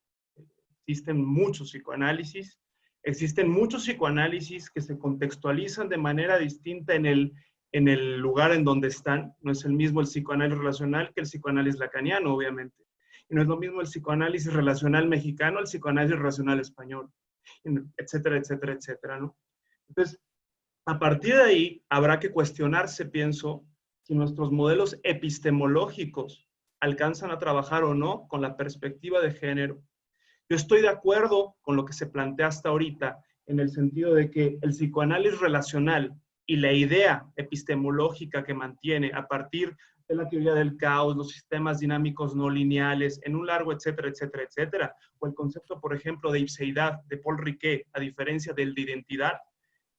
Existen muchos psicoanálisis. Existen muchos psicoanálisis que se contextualizan de manera distinta en el lugar en donde están. No es el mismo el psicoanálisis relacional que el psicoanálisis lacaniano, obviamente. Y no es lo mismo el psicoanálisis relacional mexicano, el psicoanálisis relacional español, etcétera, etcétera, etcétera, ¿no? Entonces, a partir de ahí, habrá que cuestionarse, pienso, si nuestros modelos epistemológicos alcanzan a trabajar o no con la perspectiva de género. Yo estoy de acuerdo con lo que se plantea hasta ahorita, en el sentido de que el psicoanálisis relacional y la idea epistemológica que mantiene a partir de la teoría del caos, los sistemas dinámicos no lineales, en un largo etcétera, etcétera, etcétera, o el concepto, por ejemplo, de ipseidad de Paul Riquet, a diferencia del de identidad,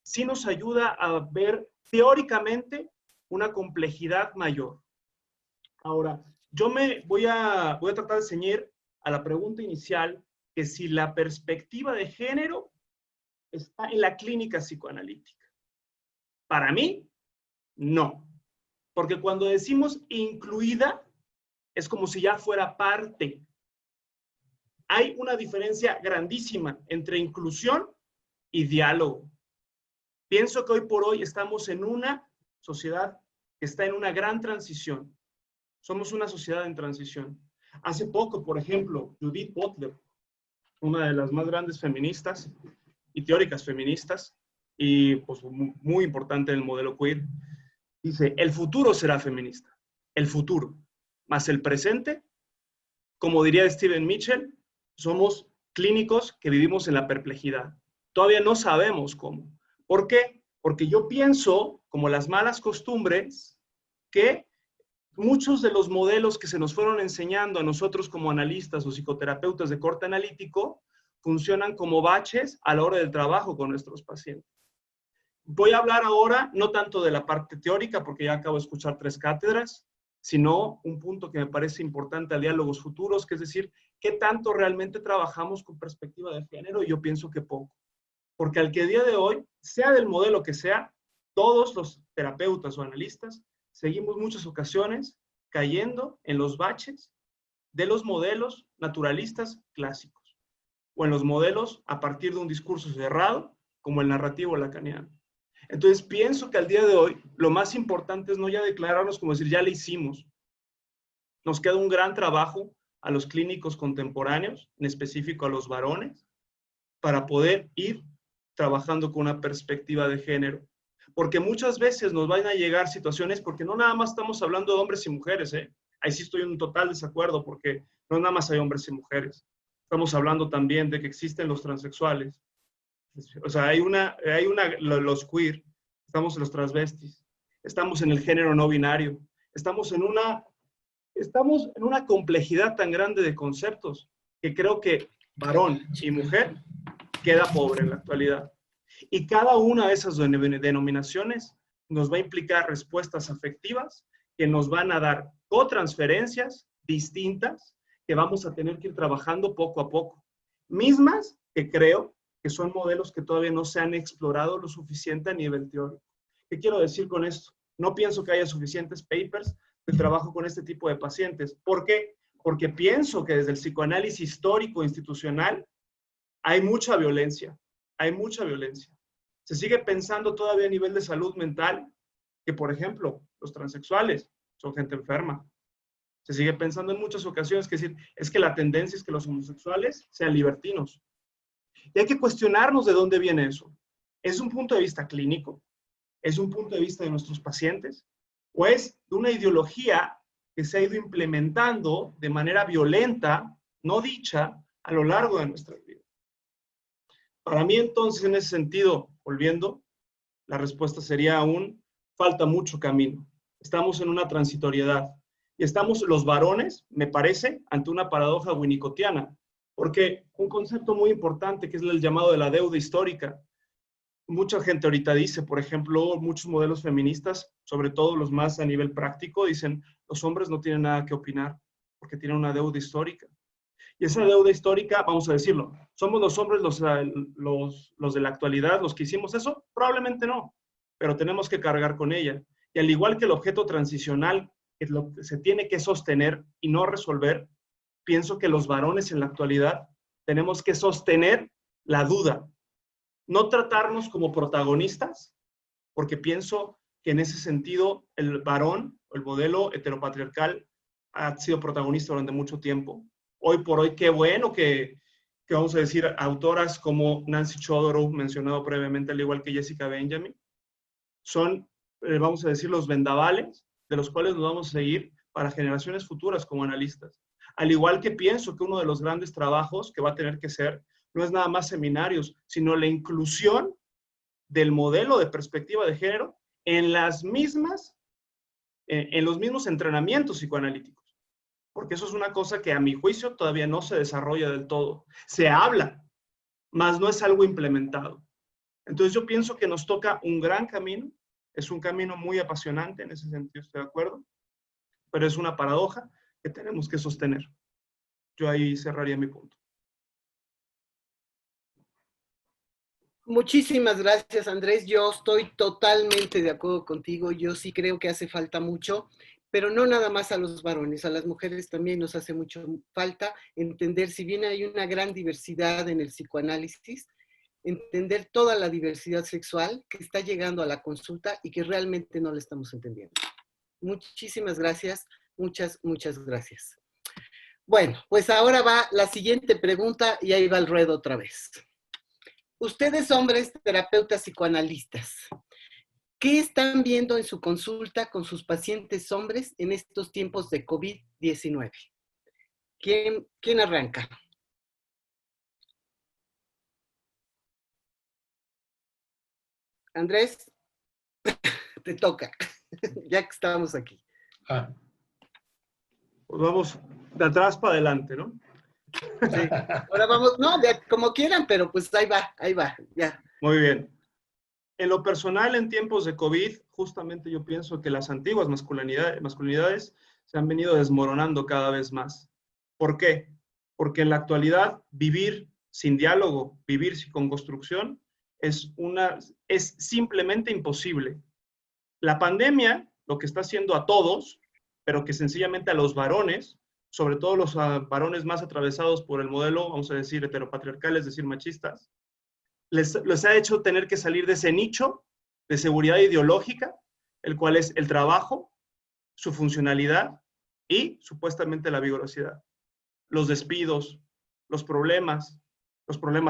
sí nos ayuda a ver teóricamente una complejidad mayor. Ahora, yo me voy a tratar de ceñir a la pregunta inicial, que si la perspectiva de género está en la clínica psicoanalítica. Para mí, no. Porque cuando decimos incluida, es como si ya fuera parte. Hay una diferencia grandísima entre inclusión y diálogo. Pienso que hoy por hoy estamos en una sociedad que está en una gran transición. Somos una sociedad en transición. Hace poco, por ejemplo, Judith Butler, una de las más grandes feministas y teóricas feministas, y pues muy importante en el modelo queer, dice, el futuro será feminista, el futuro, más el presente, como diría Stephen Mitchell, somos clínicos que vivimos en la perplejidad. Todavía no sabemos cómo. ¿Por qué? Porque yo pienso, como las malas costumbres, que muchos de los modelos que se nos fueron enseñando a nosotros como analistas o psicoterapeutas de corte analítico funcionan como baches a la hora del trabajo con nuestros pacientes. Voy a hablar ahora no tanto de la parte teórica, porque ya acabo de escuchar 3 cátedras, sino un punto que me parece importante a diálogos futuros, que es decir, ¿qué tanto realmente trabajamos con perspectiva de género? Y yo pienso que poco. Porque al que día de hoy, sea del modelo que sea, todos los terapeutas o analistas seguimos muchas ocasiones cayendo en los baches de los modelos naturalistas clásicos o en los modelos a partir de un discurso cerrado como el narrativo lacaniano. Entonces pienso que al día de hoy lo más importante es no ya declararnos como decir ya le hicimos. Nos queda un gran trabajo a los clínicos contemporáneos, en específico a los varones, para poder ir trabajando con una perspectiva de género. Porque muchas veces nos van a llegar situaciones, porque no nada más estamos hablando de hombres y mujeres, ¿eh? Ahí sí estoy en un total desacuerdo, porque no nada más hay hombres y mujeres. Estamos hablando también de que existen los transexuales. O sea, los queer, estamos en los transvestis, estamos en el género no binario, estamos en una complejidad tan grande de conceptos que creo que varón y mujer queda pobre en la actualidad. Y cada una de esas denominaciones nos va a implicar respuestas afectivas que nos van a dar cotransferencias distintas que vamos a tener que ir trabajando poco a poco. Mismas que creo que son modelos que todavía no se han explorado lo suficiente a nivel teórico. ¿Qué quiero decir con esto? No pienso que haya suficientes papers de trabajo con este tipo de pacientes. ¿Por qué? Porque pienso que desde el psicoanálisis histórico institucional hay mucha violencia. Hay mucha violencia. Se sigue pensando todavía a nivel de salud mental que, por ejemplo, los transexuales son gente enferma. Se sigue pensando en muchas ocasiones que es que la tendencia es que los homosexuales sean libertinos. Y hay que cuestionarnos de dónde viene eso. ¿Es un punto de vista clínico? ¿Es un punto de vista de nuestros pacientes? ¿O es de una ideología que se ha ido implementando de manera violenta, no dicha, a lo largo de nuestra vida? Para mí, entonces, en ese sentido, volviendo, la respuesta sería aún, falta mucho camino. Estamos en una transitoriedad. Y estamos los varones, me parece, ante una paradoja winnicottiana. Porque un concepto muy importante que es el llamado de la deuda histórica. Mucha gente ahorita dice, por ejemplo, muchos modelos feministas, sobre todo los más a nivel práctico, dicen, los hombres no tienen nada que opinar porque tienen una deuda histórica. Y esa deuda histórica, vamos a decirlo, ¿somos los hombres los de la actualidad los que hicimos eso? Probablemente no, pero tenemos que cargar con ella. Y al igual que el objeto transicional que se tiene que sostener y no resolver, pienso que los varones en la actualidad tenemos que sostener la duda. No tratarnos como protagonistas, porque pienso que en ese sentido el varón, el modelo heteropatriarcal, ha sido protagonista durante mucho tiempo. Hoy por hoy, qué bueno que vamos a decir, autoras como Nancy Chodorow, mencionado previamente, al igual que Jessica Benjamin, son, vamos a decir, los vendavales de los cuales nos vamos a seguir para generaciones futuras como analistas. Al igual que pienso que uno de los grandes trabajos que va a tener que ser no es nada más seminarios, sino la inclusión del modelo de perspectiva de género en los mismos entrenamientos psicoanalíticos. Porque eso es una cosa que a mi juicio todavía no se desarrolla del todo. Se habla, mas no es algo implementado. Entonces yo pienso que nos toca un gran camino, Es un camino muy apasionante, en ese sentido estoy de acuerdo, pero es una paradoja que tenemos que sostener. Yo ahí cerraría mi punto. Muchísimas gracias, Andrés. Yo estoy totalmente de acuerdo contigo. Yo sí creo que hace falta mucho, pero no nada más a los varones, a las mujeres también nos hace mucho falta entender, si bien hay una gran diversidad en el psicoanálisis, entender toda la diversidad sexual que está llegando a la consulta y que realmente no la estamos entendiendo. Muchísimas gracias, muchas gracias. Bueno, pues ahora va la siguiente pregunta y ahí va el ruedo otra vez. Ustedes, hombres terapeutas psicoanalistas, ¿qué están viendo en su consulta con sus pacientes hombres en estos tiempos de COVID-19? ¿Quién arranca? Andrés, te toca, ya que estamos aquí. Pues vamos de atrás para adelante, ¿no? Sí. Ahora vamos, no, como quieran, pero pues ahí va, ya. Muy bien. En lo personal, en tiempos de COVID, justamente yo pienso que las antiguas masculinidades se han venido desmoronando cada vez más. ¿Por qué? Porque en la actualidad vivir sin diálogo, vivir con construcción, es simplemente imposible. La pandemia, lo que está haciendo a todos, pero que sencillamente a los varones, sobre todo los varones más atravesados por el modelo, vamos a decir, heteropatriarcal, es decir, machistas, les ha hecho tener que salir de ese nicho de seguridad ideológica, el cual es el trabajo, su funcionalidad y supuestamente la vigorosidad. Los despidos, los problemas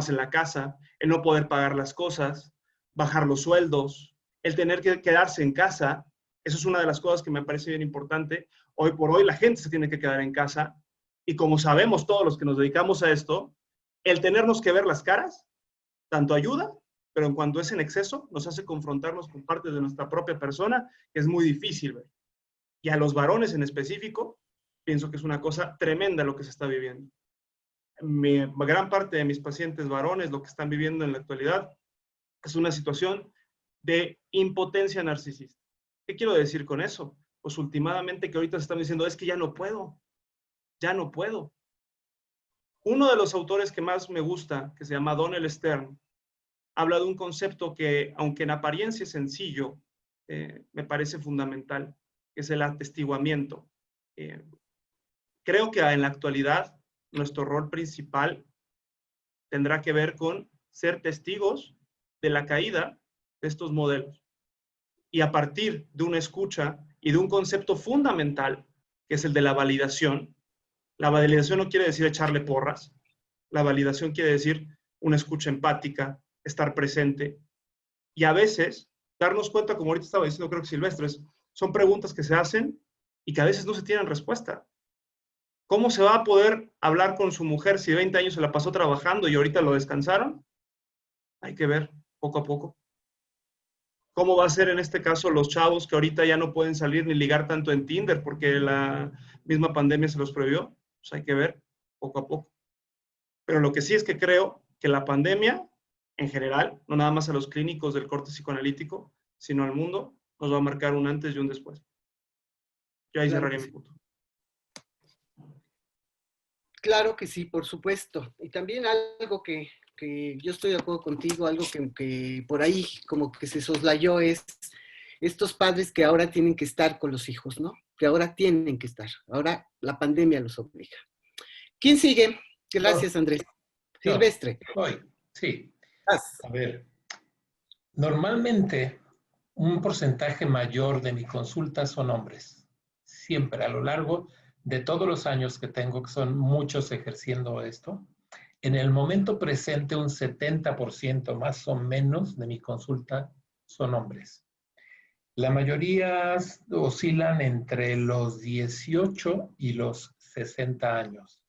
en la casa, el no poder pagar las cosas, bajar los sueldos, el tener que quedarse en casa, eso es una de las cosas que me parece bien importante. Hoy por hoy la gente se tiene que quedar en casa y como sabemos todos los que nos dedicamos a esto, el tenernos que ver las caras, tanto ayuda, pero en cuanto es en exceso, nos hace confrontarnos con partes de nuestra propia persona, que es muy difícil ver. Y a los varones en específico, pienso que es una cosa tremenda lo que se está viviendo. Gran parte de mis pacientes varones lo que están viviendo en la actualidad es una situación de impotencia narcisista. ¿Qué quiero decir con eso? Pues últimamente que ahorita se están diciendo, es que ya no puedo. Uno de los autores que más me gusta, que se llama Donald Stern, habla de un concepto que, aunque en apariencia es sencillo, me parece fundamental, que es el atestiguamiento. Creo que en la actualidad nuestro rol principal tendrá que ver con ser testigos de la caída de estos modelos. Y a partir de una escucha y de un concepto fundamental, que es el de la validación no quiere decir echarle porras, la validación quiere decir una escucha empática, estar presente, y a veces darnos cuenta, como ahorita estaba diciendo creo que Silvestres, son preguntas que se hacen y que a veces no se tienen respuesta. ¿Cómo se va a poder hablar con su mujer si 20 años se la pasó trabajando y ahorita lo descansaron? Hay que ver poco a poco. ¿Cómo va a ser en este caso los chavos que ahorita ya no pueden salir ni ligar tanto en Tinder porque la misma pandemia se los prohibió? Pues hay que ver poco a poco. Pero lo que sí es que creo que la pandemia, en general, no nada más a los clínicos del corte psicoanalítico, sino al mundo, nos va a marcar un antes y un después. Yo ahí cerraría mi punto. Claro que sí, por supuesto. Y también algo que yo estoy de acuerdo contigo, algo que por ahí como que se soslayó es estos padres que ahora tienen que estar con los hijos, ¿no? Que ahora tienen que estar. Ahora la pandemia los obliga. ¿Quién sigue? Gracias, Andrés. Silvestre. Sí. A ver, normalmente un porcentaje mayor de mi consulta son hombres. Siempre, a lo largo de todos los años que tengo, que son muchos ejerciendo esto, en el momento presente un 70% más o menos de mi consulta son hombres. La mayoría oscilan entre los 18 y los 60 años.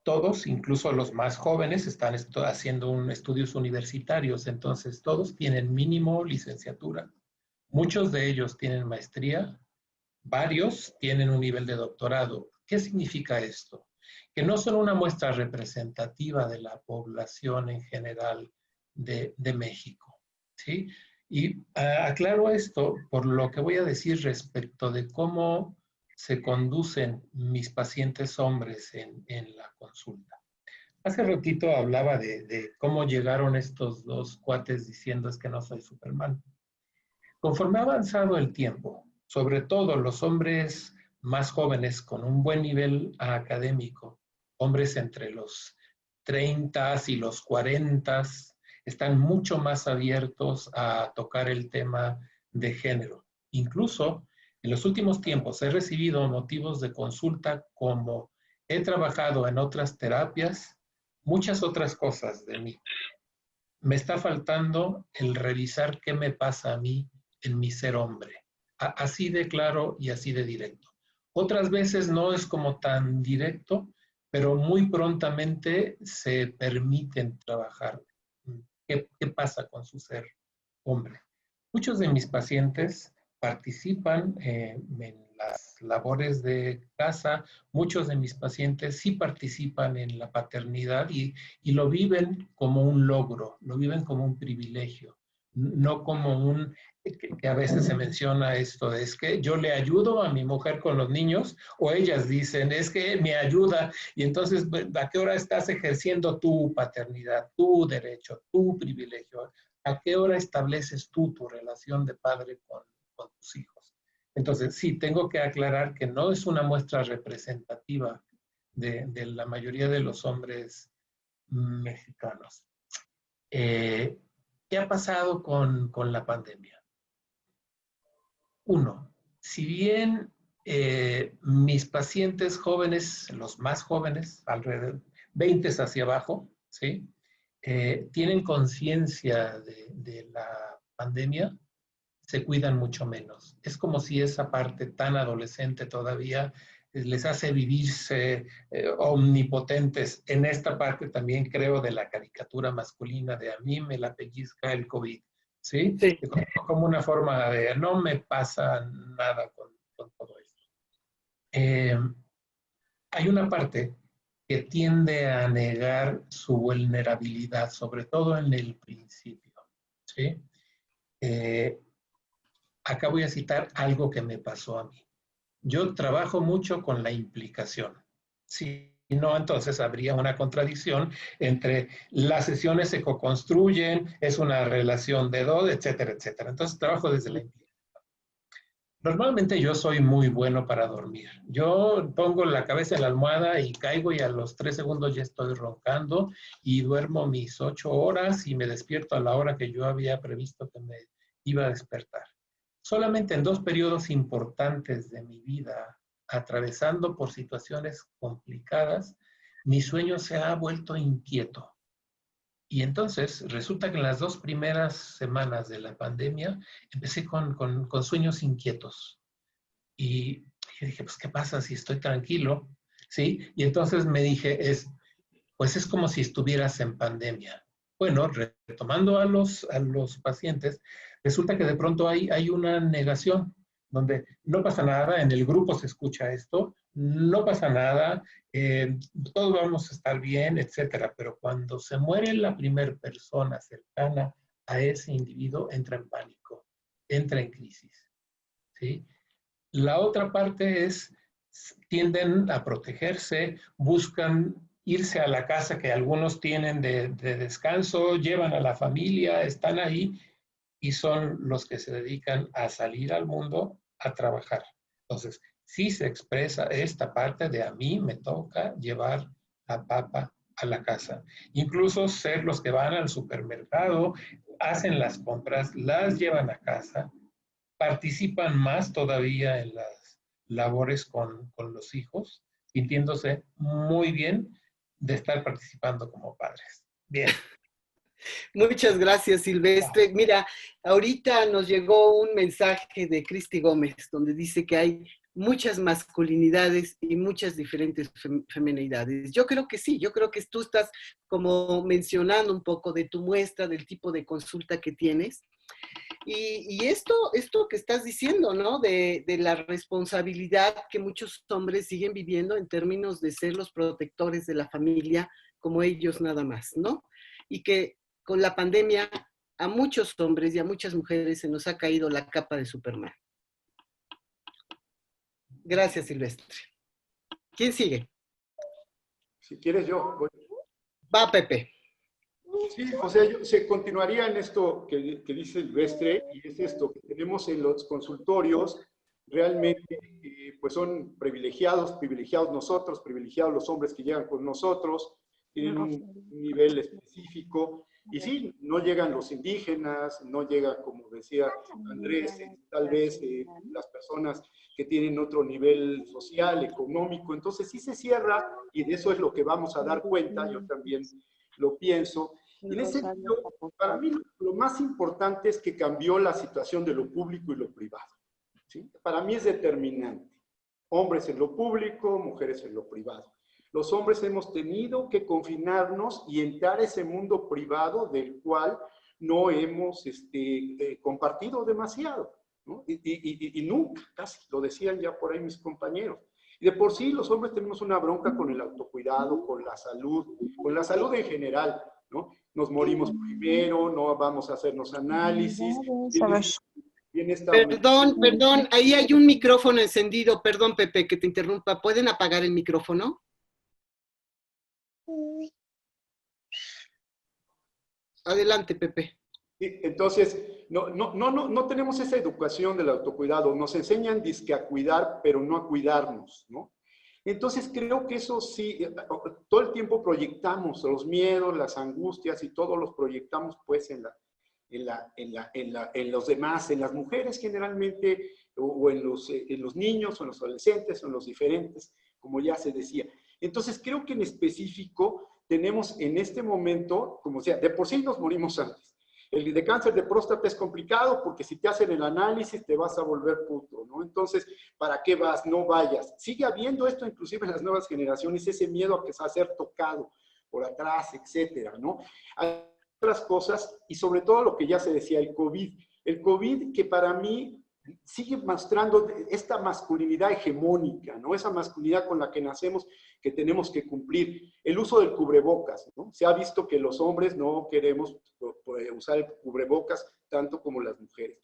Todos, incluso los más jóvenes, están haciendo estudios universitarios, entonces todos tienen mínimo licenciatura. Muchos de ellos tienen maestría, varios tienen un nivel de doctorado. ¿Qué significa esto? Que no son una muestra representativa de la población en general de México, ¿sí? Y aclaro esto por lo que voy a decir respecto de cómo se conducen mis pacientes hombres en la consulta. Hace ratito hablaba de cómo llegaron estos dos cuates diciendo es que no soy Superman. Conforme ha avanzado el tiempo, sobre todo los hombres más jóvenes con un buen nivel académico, hombres entre los 30 y los 40, están mucho más abiertos a tocar el tema de género. Incluso en los últimos tiempos he recibido motivos de consulta como he trabajado en otras terapias, muchas otras cosas de mí. Me está faltando el revisar qué me pasa a mí en mi ser hombre. Así de claro y así de directo. Otras veces no es como tan directo, pero muy prontamente se permiten trabajar. ¿Qué pasa con su ser hombre? Muchos de mis pacientes participan en las labores de casa, muchos de mis pacientes sí participan en la paternidad y lo viven como un logro, lo viven como un privilegio, no como un, que a veces se menciona esto, es que yo le ayudo a mi mujer con los niños, o ellas dicen, es que me ayuda, y entonces, ¿a qué hora estás ejerciendo tu paternidad, tu derecho, tu privilegio? ¿A qué hora estableces tú tu relación de padre con tus hijos? Entonces, sí, tengo que aclarar que no es una muestra representativa de la mayoría de los hombres mexicanos. ¿Qué ha pasado con la pandemia? Uno, si bien mis pacientes jóvenes, los más jóvenes, alrededor 20 hacia abajo, ¿sí? Tienen conciencia de la pandemia, se cuidan mucho menos. Es como si esa parte tan adolescente todavía les hace vivirse omnipotentes. En esta parte también creo de la caricatura masculina de a mí me la pellizca el COVID, ¿sí? Sí. Como una forma de no me pasa nada con todo esto. Hay una parte que tiende a negar su vulnerabilidad, sobre todo en el principio, ¿sí? Acá voy a citar algo que me pasó a mí. Yo trabajo mucho con la implicación. Si no, entonces habría una contradicción entre las sesiones se co-construyen, es una relación de dos, etcétera, etcétera. Entonces trabajo desde la implicación. Normalmente yo soy muy bueno para dormir. Yo pongo la cabeza en la almohada y caigo y a los 3 segundos ya estoy roncando y duermo mis 8 horas y me despierto a la hora que yo había previsto que me iba a despertar. Solamente en 2 periodos importantes de mi vida, atravesando por situaciones complicadas, mi sueño se ha vuelto inquieto. Y entonces resulta que en las 2 primeras semanas de la pandemia empecé con sueños inquietos. Y dije, pues, ¿qué pasa si estoy tranquilo? ¿Sí? Y entonces me dije, pues es como si estuvieras en pandemia. Bueno, retomando a los pacientes, resulta que de pronto hay una negación, donde no pasa nada, en el grupo se escucha esto, no pasa nada, todos vamos a estar bien, etcétera. Pero cuando se muere la primera persona cercana a ese individuo, entra en pánico, entra en crisis, ¿sí? La otra parte es, tienden a protegerse, buscan irse a la casa que algunos tienen de descanso, llevan a la familia, están ahí y son los que se dedican a salir al mundo a trabajar. Entonces, sí se expresa esta parte de a mí me toca llevar a papá a la casa. Incluso ser los que van al supermercado, hacen las compras, las llevan a casa, participan más todavía en las labores con los hijos, sintiéndose muy bien de estar participando como padres. Bien. Muchas gracias, Silvestre. Mira, ahorita nos llegó un mensaje de Cristi Gómez, donde dice que hay muchas masculinidades y muchas diferentes feminidades. Yo creo que sí, yo creo que tú estás como mencionando un poco de tu muestra, del tipo de consulta que tienes. Y esto que estás diciendo, ¿no? De la responsabilidad que muchos hombres siguen viviendo en términos de ser los protectores de la familia, como ellos nada más, ¿no? Y que con la pandemia a muchos hombres y a muchas mujeres se nos ha caído la capa de Superman. Gracias, Silvestre. ¿Quién sigue? Si quieres yo voy. Va, Pepe. Sí, o sea, se continuaría en esto que dice Silvestre, y es esto que tenemos en los consultorios, realmente pues son privilegiados nosotros, privilegiados los hombres que llegan con nosotros, tienen un nivel específico, y sí, no llegan los indígenas, no llega, como decía Andrés, tal vez las personas que tienen otro nivel social, económico, entonces sí se cierra, y de eso es lo que vamos a dar cuenta, yo también lo pienso. Y en ese sentido, para mí lo más importante es que cambió la situación de lo público y lo privado, ¿sí? Para mí es determinante. Hombres en lo público, mujeres en lo privado. Los hombres hemos tenido que confinarnos y entrar a ese mundo privado del cual no hemos compartido demasiado, ¿no? Y nunca, casi, lo decían ya por ahí mis compañeros. Y de por sí los hombres tenemos una bronca con el autocuidado, con la salud en general, ¿no? Nos morimos primero, no vamos a hacernos análisis. Perdón, ahí hay un micrófono encendido. Perdón, Pepe, que te interrumpa. ¿Pueden apagar el micrófono? Adelante, Pepe. Entonces, no tenemos esa educación del autocuidado. Nos enseñan dizque a cuidar, pero no a cuidarnos, ¿no? Entonces, creo que eso sí, todo el tiempo proyectamos los miedos, las angustias y todos los proyectamos pues en los demás, en las mujeres generalmente, o en los niños, o en los adolescentes, o en los diferentes, como ya se decía. Entonces, creo que en específico tenemos en este momento, como sea, de por sí nos morimos antes. El de cáncer de próstata es complicado porque si te hacen el análisis te vas a volver puto, ¿no? Entonces, ¿para qué vas? No vayas. Sigue habiendo esto inclusive en las nuevas generaciones, ese miedo a que va a ser tocado por atrás, etcétera, ¿no? Hay otras cosas y sobre todo lo que ya se decía, el COVID. El COVID que para mí sigue mostrando esta masculinidad hegemónica, ¿no? Esa masculinidad con la que nacemos que tenemos que cumplir. El uso del cubrebocas, ¿no? Se ha visto que los hombres no queremos usar el cubrebocas tanto como las mujeres.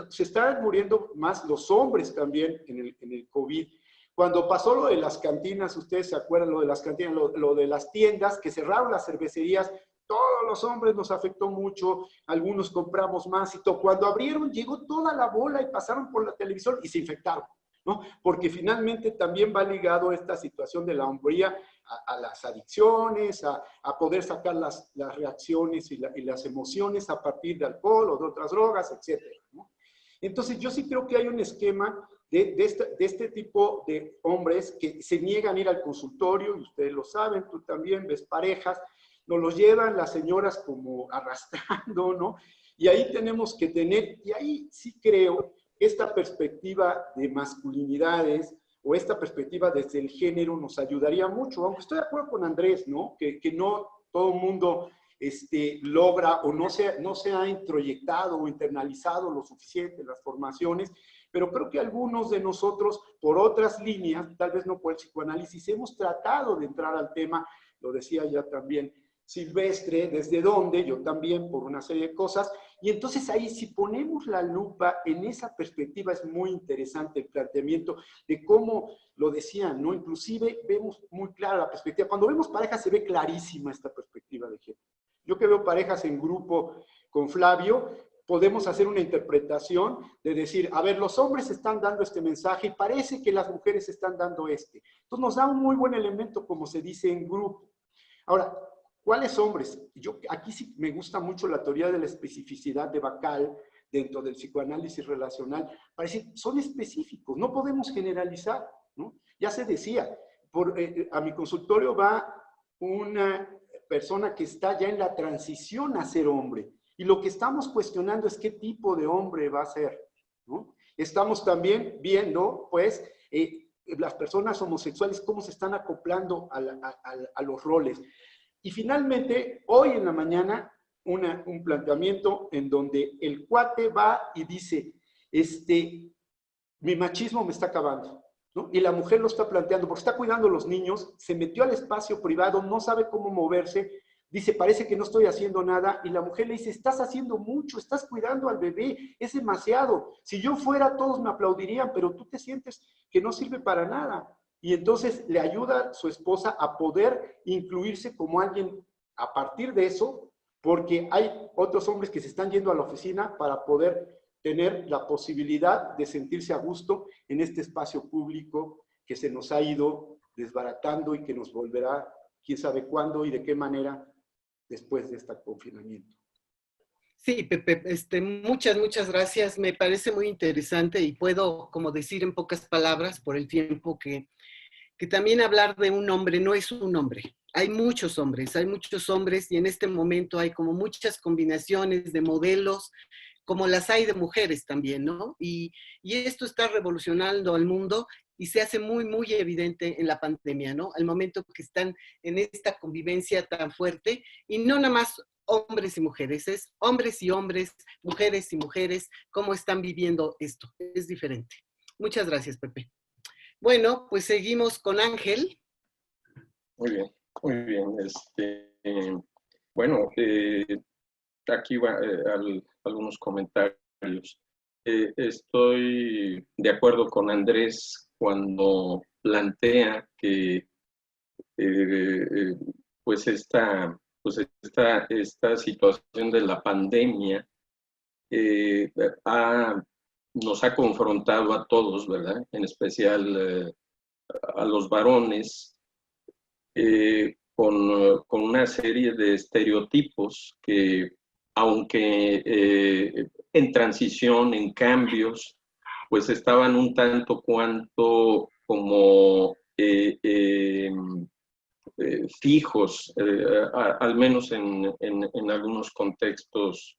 Se están muriendo más los hombres también en el COVID. Cuando pasó lo de las cantinas, ustedes se acuerdan lo de las cantinas, lo de las tiendas, que cerraron las cervecerías, todos los hombres nos afectó mucho, algunos compramos más y todo. Cuando abrieron, llegó toda la bola y pasaron por la televisión y se infectaron, ¿no? Porque finalmente también va ligado esta situación de la hombría a las adicciones, a poder sacar las reacciones y las emociones a partir de alcohol o de otras drogas, etcétera, ¿no? Entonces, yo sí creo que hay un esquema de este tipo de hombres que se niegan a ir al consultorio, y ustedes lo saben, tú también ves parejas, nos los llevan las señoras como arrastrando, ¿no? Y ahí tenemos que tener, y ahí sí creo, esta perspectiva de masculinidades o esta perspectiva desde el género nos ayudaría mucho, aunque estoy de acuerdo con Andrés, ¿no? Que no todo el mundo logra o no se ha introyectado o internalizado lo suficiente las formaciones, pero creo que algunos de nosotros, por otras líneas, tal vez no por el psicoanálisis, hemos tratado de entrar al tema, lo decía ya también Silvestre, desde donde yo también por una serie de cosas, y entonces ahí si ponemos la lupa en esa perspectiva es muy interesante el planteamiento de cómo lo decían, ¿no? Inclusive vemos muy clara la perspectiva, cuando vemos parejas se ve clarísima esta perspectiva de género. Yo que veo parejas en grupo con Flavio, podemos hacer una interpretación de decir, a ver, los hombres están dando este mensaje y parece que las mujeres están dando este. Entonces nos da un muy buen elemento, como se dice en grupo. Ahora, ¿cuáles hombres? Yo aquí sí me gusta mucho la teoría de la especificidad de Bacal dentro del psicoanálisis relacional. Para decir, son específicos, no podemos generalizar, ¿no? Ya se decía, a mi consultorio va una persona que está ya en la transición a ser hombre. Y lo que estamos cuestionando es qué tipo de hombre va a ser, ¿no? Estamos también viendo, pues, las personas homosexuales, cómo se están acoplando a los roles. Y finalmente, hoy en la mañana, un planteamiento en donde el cuate va y dice, mi machismo me está acabando, ¿no? Y la mujer lo está planteando, porque está cuidando a los niños, se metió al espacio privado, no sabe cómo moverse, dice, parece que no estoy haciendo nada, y la mujer le dice, estás haciendo mucho, estás cuidando al bebé, es demasiado. Si yo fuera, todos me aplaudirían, pero tú te sientes que no sirve para nada. Y entonces le ayuda a su esposa a poder incluirse como alguien a partir de eso, porque hay otros hombres que se están yendo a la oficina para poder tener la posibilidad de sentirse a gusto en este espacio público que se nos ha ido desbaratando y que nos volverá, quién sabe cuándo y de qué manera, después de este confinamiento. Sí, Pepe, muchas gracias. Me parece muy interesante y puedo, como decir en pocas palabras, por el tiempo, que también hablar de un hombre no es un hombre. Hay muchos hombres y en este momento hay como muchas combinaciones de modelos, como las hay de mujeres también, ¿no? Y esto está revolucionando al mundo y se hace muy evidente en la pandemia, ¿no? Al momento que están en esta convivencia tan fuerte, y no nada más hombres y mujeres, es hombres y hombres, mujeres y mujeres, cómo están viviendo esto. Es diferente. Muchas gracias, Pepe. Bueno, pues seguimos con Ángel. Muy bien, muy bien. Bueno, aquí va algunos comentarios. Estoy de acuerdo con Andrés cuando plantea que pues esta situación de la pandemia nos ha confrontado a todos, ¿verdad? En especial a los varones, con una serie de estereotipos que, aunque en transición, en cambios, pues estaban un tanto cuanto como fijos, al menos en algunos contextos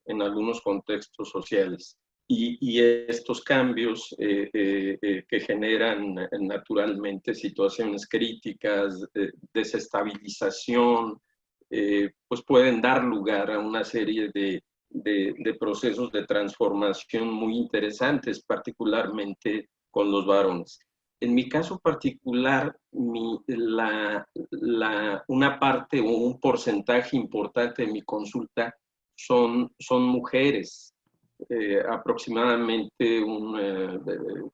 sociales. Y estos cambios que generan naturalmente situaciones críticas, desestabilización, pues pueden dar lugar a una serie de procesos de transformación muy interesantes, particularmente con los varones. En mi caso particular, una parte o un porcentaje importante de mi consulta son mujeres. Aproximadamente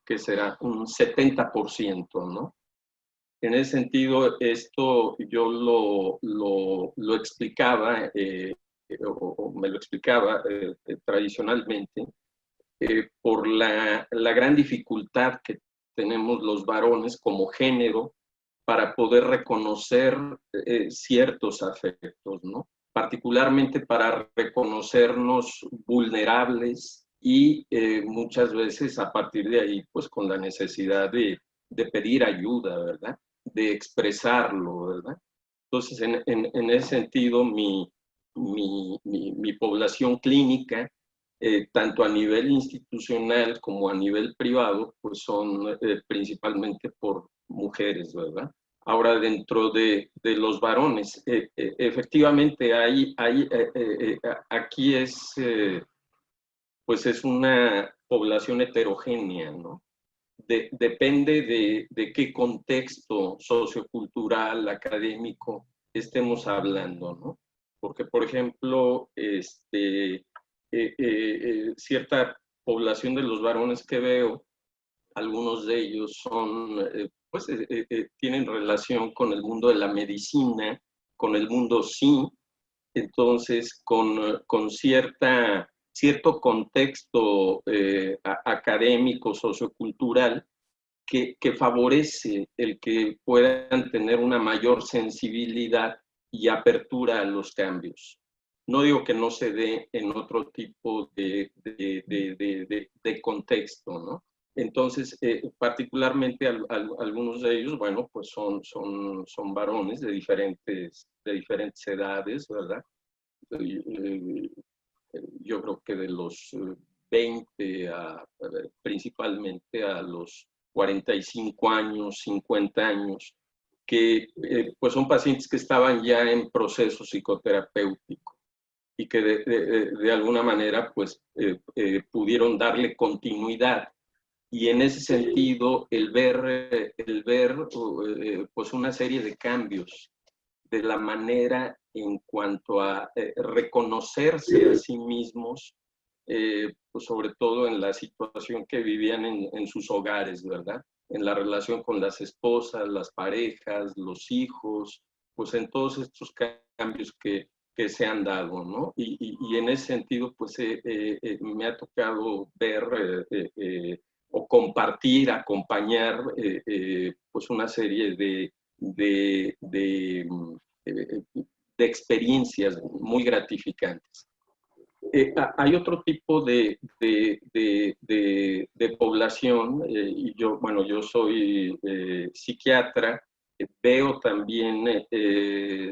¿qué será? Un 70%, ¿no? En ese sentido, esto yo lo explicaba, o me lo explicaba tradicionalmente, por la gran dificultad que tenemos los varones como género para poder reconocer ciertos afectos, ¿no? Particularmente para reconocernos vulnerables y muchas veces a partir de ahí, pues con la necesidad de pedir ayuda, ¿verdad? De expresarlo, ¿verdad? Entonces, en ese sentido, mi población clínica, tanto a nivel institucional como a nivel privado, pues son principalmente por mujeres, ¿verdad? Ahora, dentro de los varones, efectivamente aquí pues es una población heterogénea, ¿no? Depende de qué contexto sociocultural, académico estemos hablando, ¿no? Porque, por ejemplo, cierta población de los varones que veo, algunos de ellos son, tienen relación con el mundo de la medicina, con el mundo sí, entonces con cierto contexto académico, sociocultural, que favorece el que puedan tener una mayor sensibilidad y apertura a los cambios. No digo que no se dé en otro tipo de contexto, ¿no? Entonces, particularmente algunos de ellos, bueno, pues son varones de diferentes edades, ¿verdad? Yo creo que de los 20 principalmente a los 45 años, 50 años, que pues son pacientes que estaban ya en proceso psicoterapéutico y que de alguna manera pues pudieron darle continuidad. Y en ese sentido, el ver pues una serie de cambios de la manera en cuanto a reconocerse a sí mismos, pues sobre todo en la situación que vivían en sus hogares, ¿verdad? En la relación con las esposas, las parejas, los hijos, pues en todos estos cambios que se han dado, ¿no? Y en ese sentido, pues me ha tocado ver o compartir, acompañar, pues una serie de experiencias muy gratificantes. Hay otro tipo de población, y yo, bueno, yo soy psiquiatra, veo también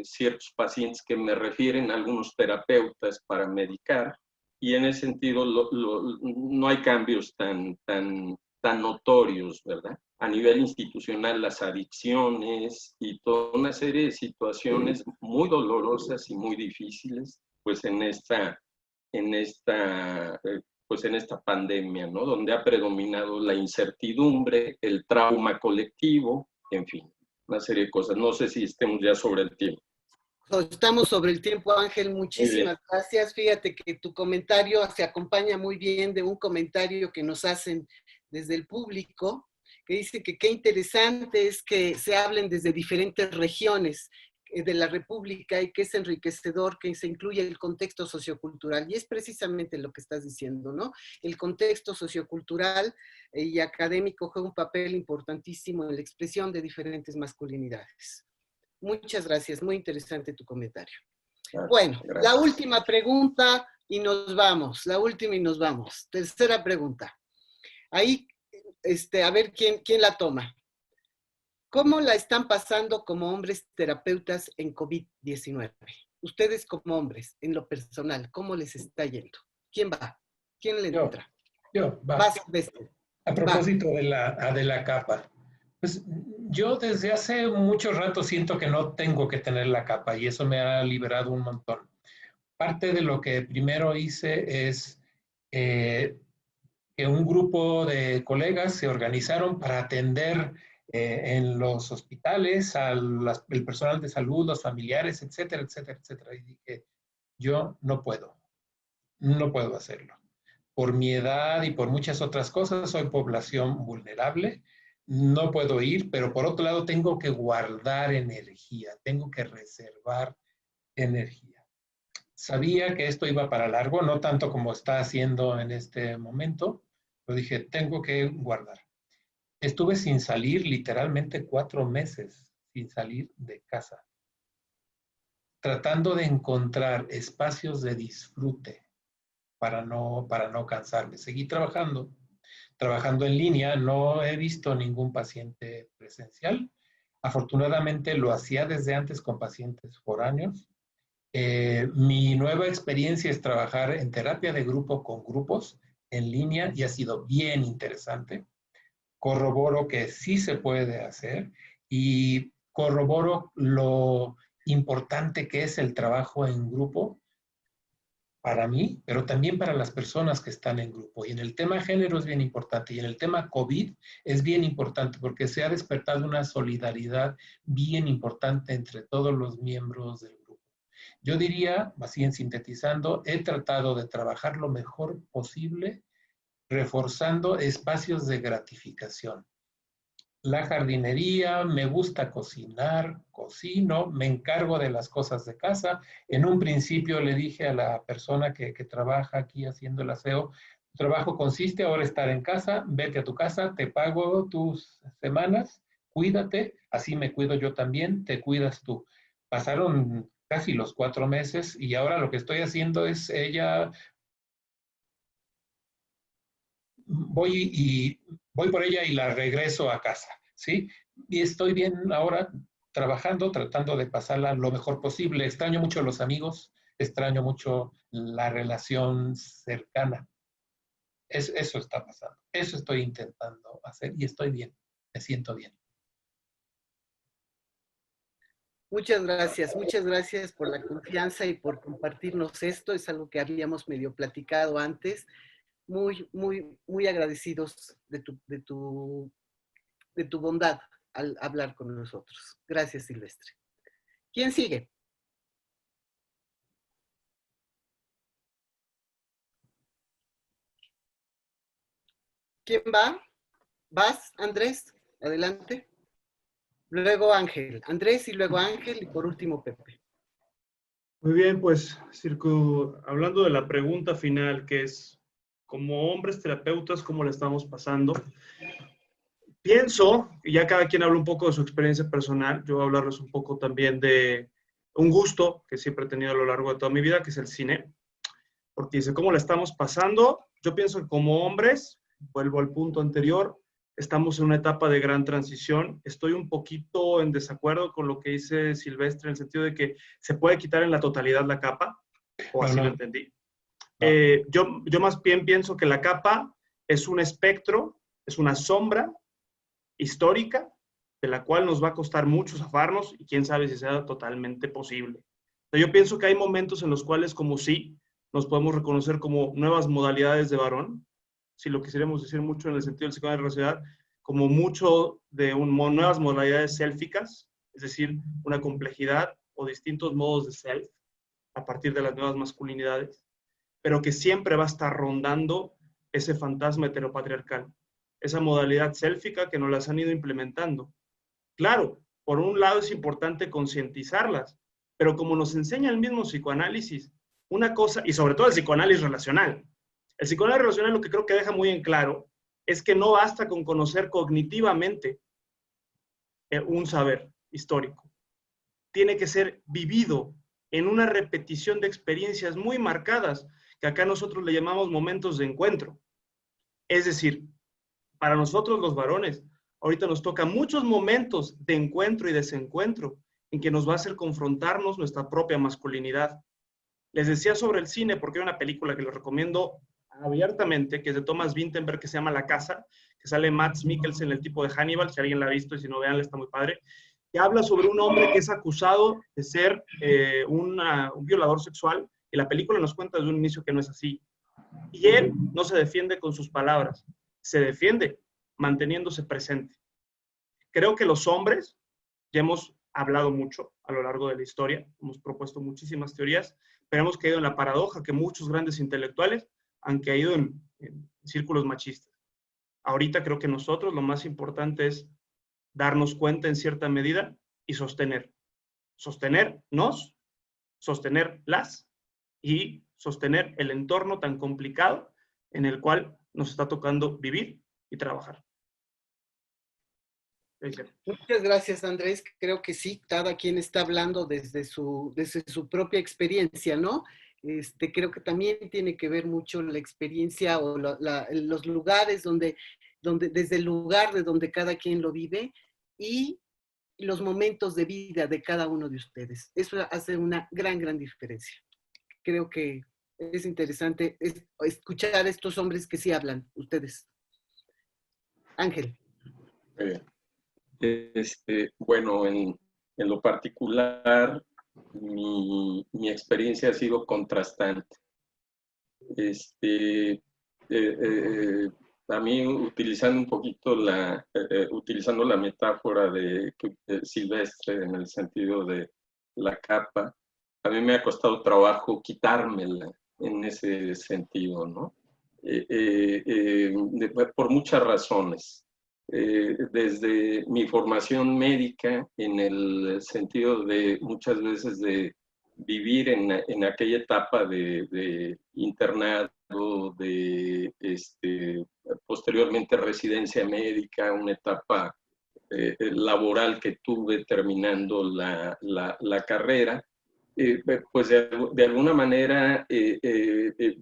ciertos pacientes que me refieren a algunos terapeutas para medicar, y en ese sentido no hay cambios tan notorios, ¿verdad? A nivel institucional, las adicciones y toda una serie de situaciones muy dolorosas y muy difíciles, pues en esta pandemia, ¿no? Donde ha predominado la incertidumbre, el trauma colectivo, en fin, una serie de cosas. No sé si estemos ya sobre el tiempo. Estamos sobre el tiempo, Ángel. Muchísimas gracias. Fíjate que tu comentario se acompaña muy bien de un comentario que nos hacen desde el público, que dice que qué interesante es que se hablen desde diferentes regiones de la República y que es enriquecedor que se incluya el contexto sociocultural. Y es precisamente lo que estás diciendo, ¿no? El contexto sociocultural y académico juega un papel importantísimo en la expresión de diferentes masculinidades. Muchas gracias, muy interesante tu comentario. Bueno, gracias. La última pregunta y nos vamos, la última y nos vamos. Tercera pregunta. Ahí, a ver quién la toma. ¿Cómo la están pasando como hombres terapeutas en COVID-19? Ustedes como hombres, en lo personal, ¿cómo les está yendo? ¿Quién va? ¿Quién le entra? Yo, va. Vas, a propósito de la capa. Pues yo desde hace mucho rato siento que no tengo que tener la capa y eso me ha liberado un montón. Parte de lo que primero hice es que un grupo de colegas se organizaron para atender en los hospitales al personal de salud, los familiares, etcétera, etcétera, etcétera. Y dije, yo no puedo hacerlo. Por mi edad y por muchas otras cosas, soy población vulnerable, no puedo ir, pero por otro lado tengo que guardar energía, tengo que reservar energía. Sabía que esto iba para largo, no tanto como está haciendo en este momento, pero dije, tengo que guardar. Estuve sin salir literalmente 4 meses, sin salir de casa, tratando de encontrar espacios de disfrute para no cansarme. Seguí trabajando en línea, no he visto ningún paciente presencial. Afortunadamente lo hacía desde antes con pacientes foráneos. Mi nueva experiencia es trabajar en terapia de grupo con grupos en línea y ha sido bien interesante. Corroboro que sí se puede hacer y corroboro lo importante que es el trabajo en grupo para mí, pero también para las personas que están en grupo. Y en el tema género es bien importante y en el tema COVID es bien importante porque se ha despertado una solidaridad bien importante entre todos los miembros del grupo. Yo diría, así en sintetizando, he tratado de trabajar lo mejor posible reforzando espacios de gratificación. La jardinería, me gusta cocinar, cocino, me encargo de las cosas de casa. En un principio le dije a la persona que trabaja aquí haciendo el aseo, tu trabajo consiste ahora estar en casa, vete a tu casa, te pago tus semanas, cuídate, así me cuido yo también, te cuidas tú. Pasaron casi los 4 meses y ahora lo que estoy haciendo es voy por ella y la regreso a casa, ¿sí? Y estoy bien ahora trabajando, tratando de pasarla lo mejor posible. Extraño mucho a los amigos, extraño mucho la relación cercana. Eso está pasando, eso estoy intentando hacer y estoy bien, me siento bien. Muchas gracias por la confianza y por compartirnos esto. Es algo que habíamos medio platicado antes. Muy, muy, muy agradecidos de tu bondad al hablar con nosotros. Gracias, Silvestre. ¿Quién sigue? ¿Quién va? ¿Vas, Andrés? Adelante. Luego Ángel. Andrés y luego Ángel y por último Pepe. Muy bien, pues, hablando de la pregunta final, que es, como hombres terapeutas, ¿cómo le estamos pasando? Pienso, y ya cada quien habla un poco de su experiencia personal, yo voy a hablarles un poco también de un gusto que siempre he tenido a lo largo de toda mi vida, que es el cine. Porque dice, ¿cómo la estamos pasando? Yo pienso que como hombres, vuelvo al punto anterior, estamos en una etapa de gran transición. Estoy un poquito en desacuerdo con lo que dice Silvestre, en el sentido de que se puede quitar en la totalidad la capa, o así lo entendí. Yo más bien pienso que la capa es un espectro, es una sombra histórica, de la cual nos va a costar mucho zafarnos, y quién sabe si sea totalmente posible. Yo pienso que hay momentos en los cuales, como sí, nos podemos reconocer como nuevas modalidades de varón, si lo quisiéramos decir mucho en el sentido del psicoanálisis de la sociedad, como mucho de nuevas modalidades sélficas, es decir, una complejidad o distintos modos de self a partir de las nuevas masculinidades, pero que siempre va a estar rondando ese fantasma heteropatriarcal, esa modalidad sélfica que nos las han ido implementando. Claro, por un lado es importante concientizarlas, pero como nos enseña el mismo psicoanálisis, una cosa, y sobre todo el psicoanálisis relacional, el psicoanálisis relacional lo que creo que deja muy en claro es que no basta con conocer cognitivamente un saber histórico. Tiene que ser vivido en una repetición de experiencias muy marcadas, que acá nosotros le llamamos momentos de encuentro. Es decir, para nosotros los varones, ahorita nos toca muchos momentos de encuentro y desencuentro en que nos va a hacer confrontarnos nuestra propia masculinidad. Les decía sobre el cine, porque hay una película que les recomiendo abiertamente, que es de Thomas Vinterberg, que se llama La Casa, que sale Mads Mikkelsen, el tipo de Hannibal, si alguien la ha visto, y si no, veanla, está muy padre, que habla sobre un hombre que es acusado de ser un violador sexual, y la película nos cuenta desde un inicio que no es así. Y él no se defiende con sus palabras, se defiende manteniéndose presente. Creo que los hombres, ya hemos hablado mucho a lo largo de la historia, hemos propuesto muchísimas teorías, pero hemos caído en la paradoja que muchos grandes intelectuales han caído en círculos machistas. Ahorita creo que nosotros lo más importante es darnos cuenta en cierta medida y sostenernos, sostenerlas y sostener el entorno tan complicado en el cual nos está tocando vivir y trabajar. Muchas gracias, Andrés. Creo que sí, cada quien está hablando desde su propia experiencia, ¿no? Creo que también tiene que ver mucho la experiencia o los lugares desde el lugar de donde cada quien lo vive y los momentos de vida de cada uno de ustedes. Eso hace una gran diferencia. Creo que es interesante escuchar a estos hombres que sí hablan, ustedes. Ángel. Bueno, en lo particular, mi experiencia ha sido contrastante. A mí, utilizando un poquito utilizando la metáfora de Silvestre en el sentido de la capa, a mí me ha costado trabajo quitármela en ese sentido, ¿no? Por muchas razones. Desde mi formación médica, en el sentido de muchas veces de vivir en aquella etapa de internado, de posteriormente residencia médica, una etapa laboral que tuve terminando la carrera, pues de alguna manera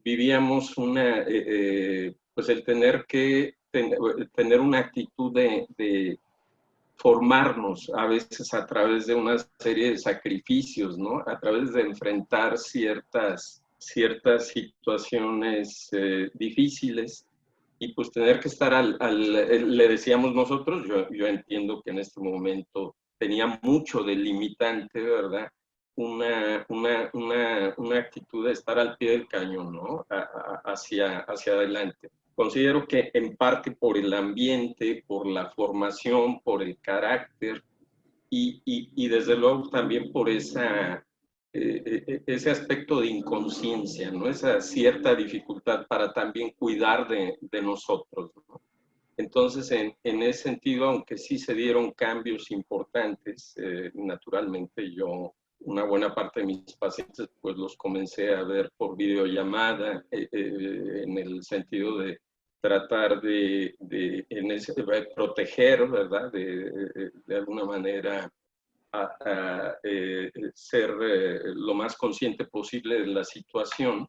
vivíamos pues el tener que tener una actitud de formarnos a veces a través de una serie de sacrificios, ¿no? A través de enfrentar ciertas situaciones difíciles y pues tener que estar le decíamos nosotros, yo entiendo que en este momento tenía mucho de limitante, ¿verdad? Una actitud de estar al pie del cañón, ¿no? Hacia adelante. Considero que en parte por el ambiente, por la formación, por el carácter y desde luego también por ese aspecto de inconsciencia, ¿no? Esa cierta dificultad para también cuidar de nosotros, ¿no? Entonces, en ese sentido, aunque sí se dieron cambios importantes, naturalmente yo, una buena parte de mis pacientes, pues los comencé a ver por videollamada, en el sentido de tratar de proteger, ¿verdad? De alguna manera ser lo más consciente posible de la situación.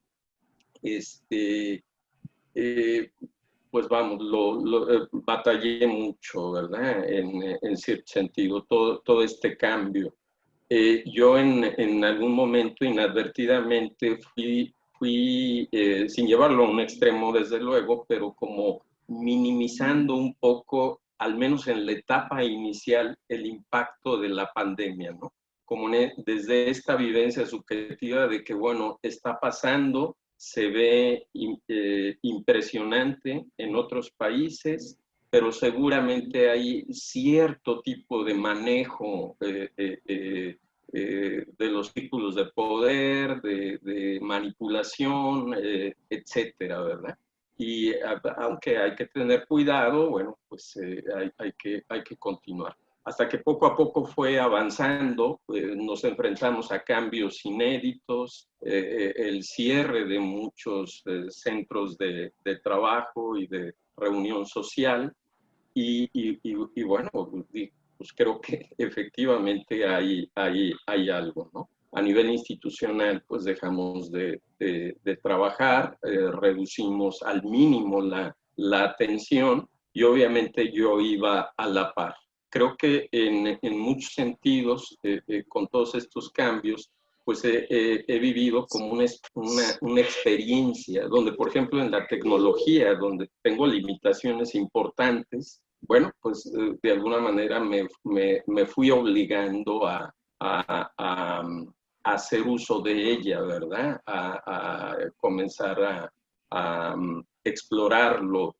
Pues vamos, batallé mucho, ¿verdad? En cierto sentido, todo este cambio. Yo en algún momento inadvertidamente fui sin llevarlo a un extremo, desde luego, pero como minimizando un poco, al menos en la etapa inicial, el impacto de la pandemia, ¿no? Como desde esta vivencia subjetiva de que, bueno, está pasando, se ve impresionante en otros países, pero seguramente hay cierto tipo de manejo de los círculos de poder, de manipulación, etcétera, ¿verdad? Y aunque hay que tener cuidado, bueno, pues hay que continuar. Hasta que poco a poco fue avanzando, nos enfrentamos a cambios inéditos, el cierre de muchos centros de trabajo y de reunión social, y bueno, pues creo que efectivamente hay algo, ¿no? A nivel institucional, pues dejamos de trabajar, reducimos al mínimo la atención, y obviamente yo iba a la par. Creo que en muchos sentidos, con todos estos cambios, pues he vivido como una experiencia donde, por ejemplo, en la tecnología, donde tengo limitaciones importantes, bueno, pues de alguna manera me fui obligando a hacer uso de ella, ¿verdad? A comenzar a explorarlo.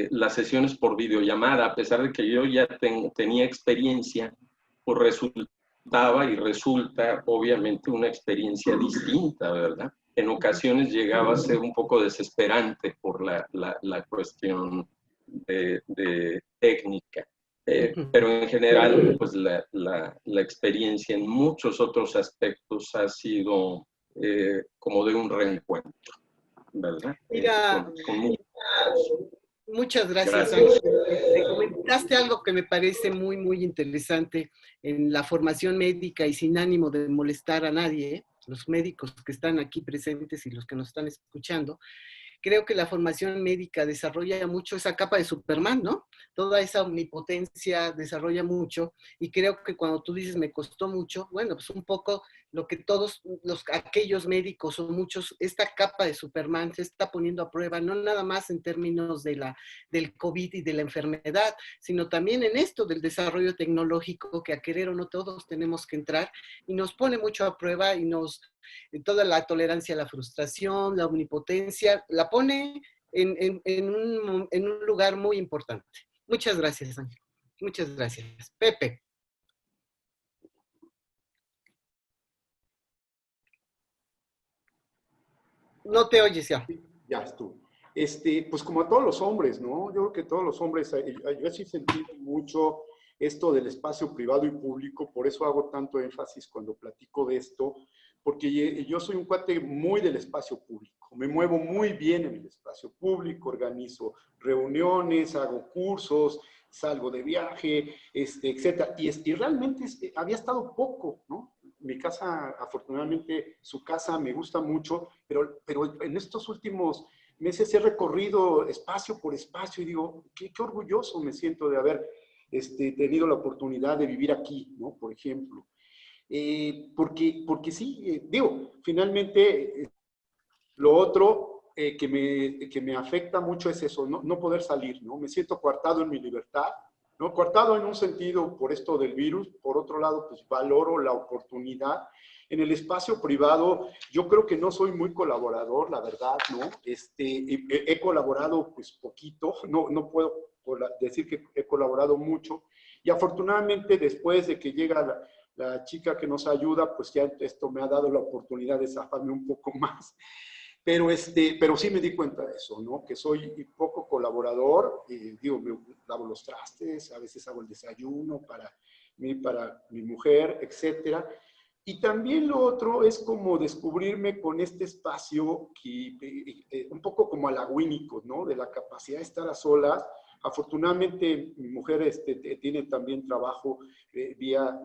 Las sesiones por videollamada, a pesar de que yo ya tenía experiencia, pues resultaba y resulta obviamente una experiencia distinta, ¿verdad? En ocasiones llegaba a ser un poco desesperante por la cuestión de técnica. Pero en general, pues la experiencia en muchos otros aspectos ha sido como de un reencuentro, ¿verdad? Mira, muchas gracias, Gracias. Ángel. Te comentaste algo que me parece muy, muy interesante en la formación médica y sin ánimo de molestar a nadie, los médicos que están aquí presentes y los que nos están escuchando. Creo que la formación médica desarrolla mucho esa capa de Superman, ¿no? Toda esa omnipotencia desarrolla mucho, y creo que cuando tú dices me costó mucho, bueno, pues un poco lo que todos aquellos médicos o muchos, esta capa de Superman se está poniendo a prueba, no nada más en términos del COVID y de la enfermedad, sino también en esto del desarrollo tecnológico, que a querer o no todos tenemos que entrar, y nos pone mucho a prueba y toda la tolerancia a la frustración, la omnipotencia, la pone en un lugar muy importante. Muchas gracias, Ángel. Muchas gracias. Pepe. No te oyes ya. Ya estuvo. Pues como a todos los hombres, ¿no? Yo creo que todos los hombres, yo sí sentí mucho esto del espacio privado y público, por eso hago tanto énfasis cuando platico de esto, porque yo soy un cuate muy del espacio público, me muevo muy bien en el espacio público, organizo reuniones, hago cursos, salgo de viaje, etc. Y realmente había estado poco, ¿no? Mi casa, afortunadamente, su casa me gusta mucho, pero en estos últimos meses he recorrido espacio por espacio y digo, qué orgulloso me siento de haber tenido la oportunidad de vivir aquí, ¿no? Por ejemplo. Porque sí, digo, finalmente lo otro que me afecta mucho es eso, no poder salir, ¿no? Me siento coartado en mi libertad, ¿no? Coartado en un sentido por esto del virus, por otro lado, pues valoro la oportunidad. En el espacio privado, yo creo que no soy muy colaborador, la verdad, ¿no? He colaborado pues poquito, no puedo decir que he colaborado mucho, y afortunadamente después de que llega la chica que nos ayuda, pues ya esto me ha dado la oportunidad de zafarme un poco más. Pero sí me di cuenta de eso, ¿no? Que soy poco colaborador, digo, lavo los trastes, a veces hago el desayuno para mi mujer, etcétera. Y también lo otro es como descubrirme con este espacio que, un poco como halagüínico, ¿no? De la capacidad de estar a solas. Afortunadamente, mi mujer tiene también trabajo vía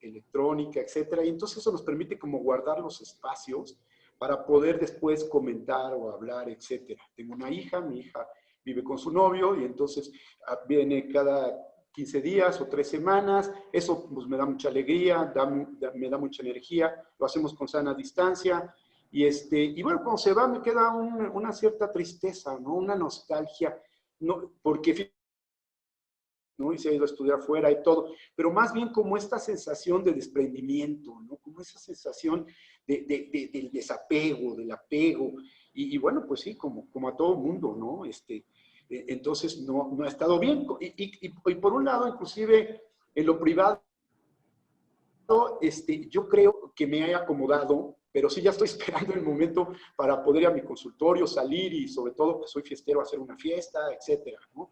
electrónica, etcétera. Y entonces eso nos permite como guardar los espacios para poder después comentar o hablar, etcétera. Tengo una hija, mi hija vive con su novio y entonces viene cada 15 días o 3 semanas, eso pues me da mucha alegría, me da mucha energía, lo hacemos con sana distancia, y bueno, cuando se va me queda una cierta tristeza, ¿no? Una nostalgia, ¿no? Porque ¿no? Y se ha ido a estudiar fuera y todo, pero más bien como esta sensación de desprendimiento, ¿no? Como esa sensación del desapego, del apego, y bueno, pues sí, como a todo mundo, ¿no? Entonces no ha estado bien. Y por un lado, inclusive en lo privado, yo creo que me he acomodado, pero sí ya estoy esperando el momento para poder ir a mi consultorio, salir y sobre todo, pues soy fiestero, hacer una fiesta, etcétera, ¿no?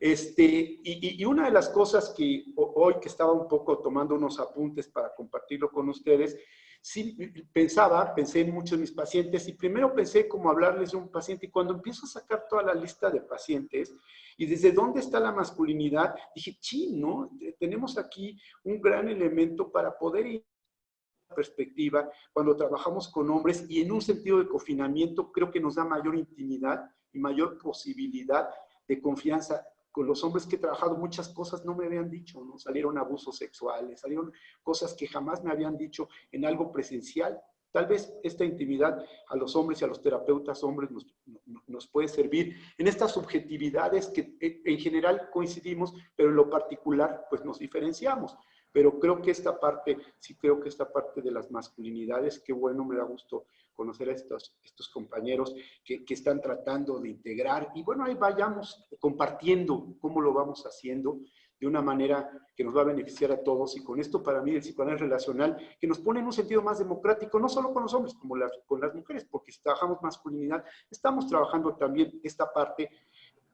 Y una de las cosas que hoy que estaba un poco tomando unos apuntes para compartirlo con ustedes, sí pensé en muchos de mis pacientes y primero pensé como hablarles de un paciente y cuando empiezo a sacar toda la lista de pacientes y desde dónde está la masculinidad, dije, sí, ¿no? Tenemos aquí un gran elemento para poder ir a la perspectiva cuando trabajamos con hombres y en un sentido de confinamiento creo que nos da mayor intimidad y mayor posibilidad de confianza. Con los hombres que he trabajado muchas cosas no me habían dicho, ¿no? Salieron abusos sexuales, salieron cosas que jamás me habían dicho en algo presencial. Tal vez esta intimidad a los hombres y a los terapeutas hombres nos puede servir en estas subjetividades que en general coincidimos, pero en lo particular pues nos diferenciamos. Pero creo que esta parte, sí creo que esta parte de las masculinidades, qué bueno, me da gusto conocer a estos compañeros que están tratando de integrar. Y bueno, ahí vayamos compartiendo cómo lo vamos haciendo de una manera que nos va a beneficiar a todos. Y con esto, para mí, el psicoanálisis relacional, que nos pone en un sentido más democrático, no solo con los hombres, como con las mujeres, porque si trabajamos masculinidad, estamos trabajando también esta parte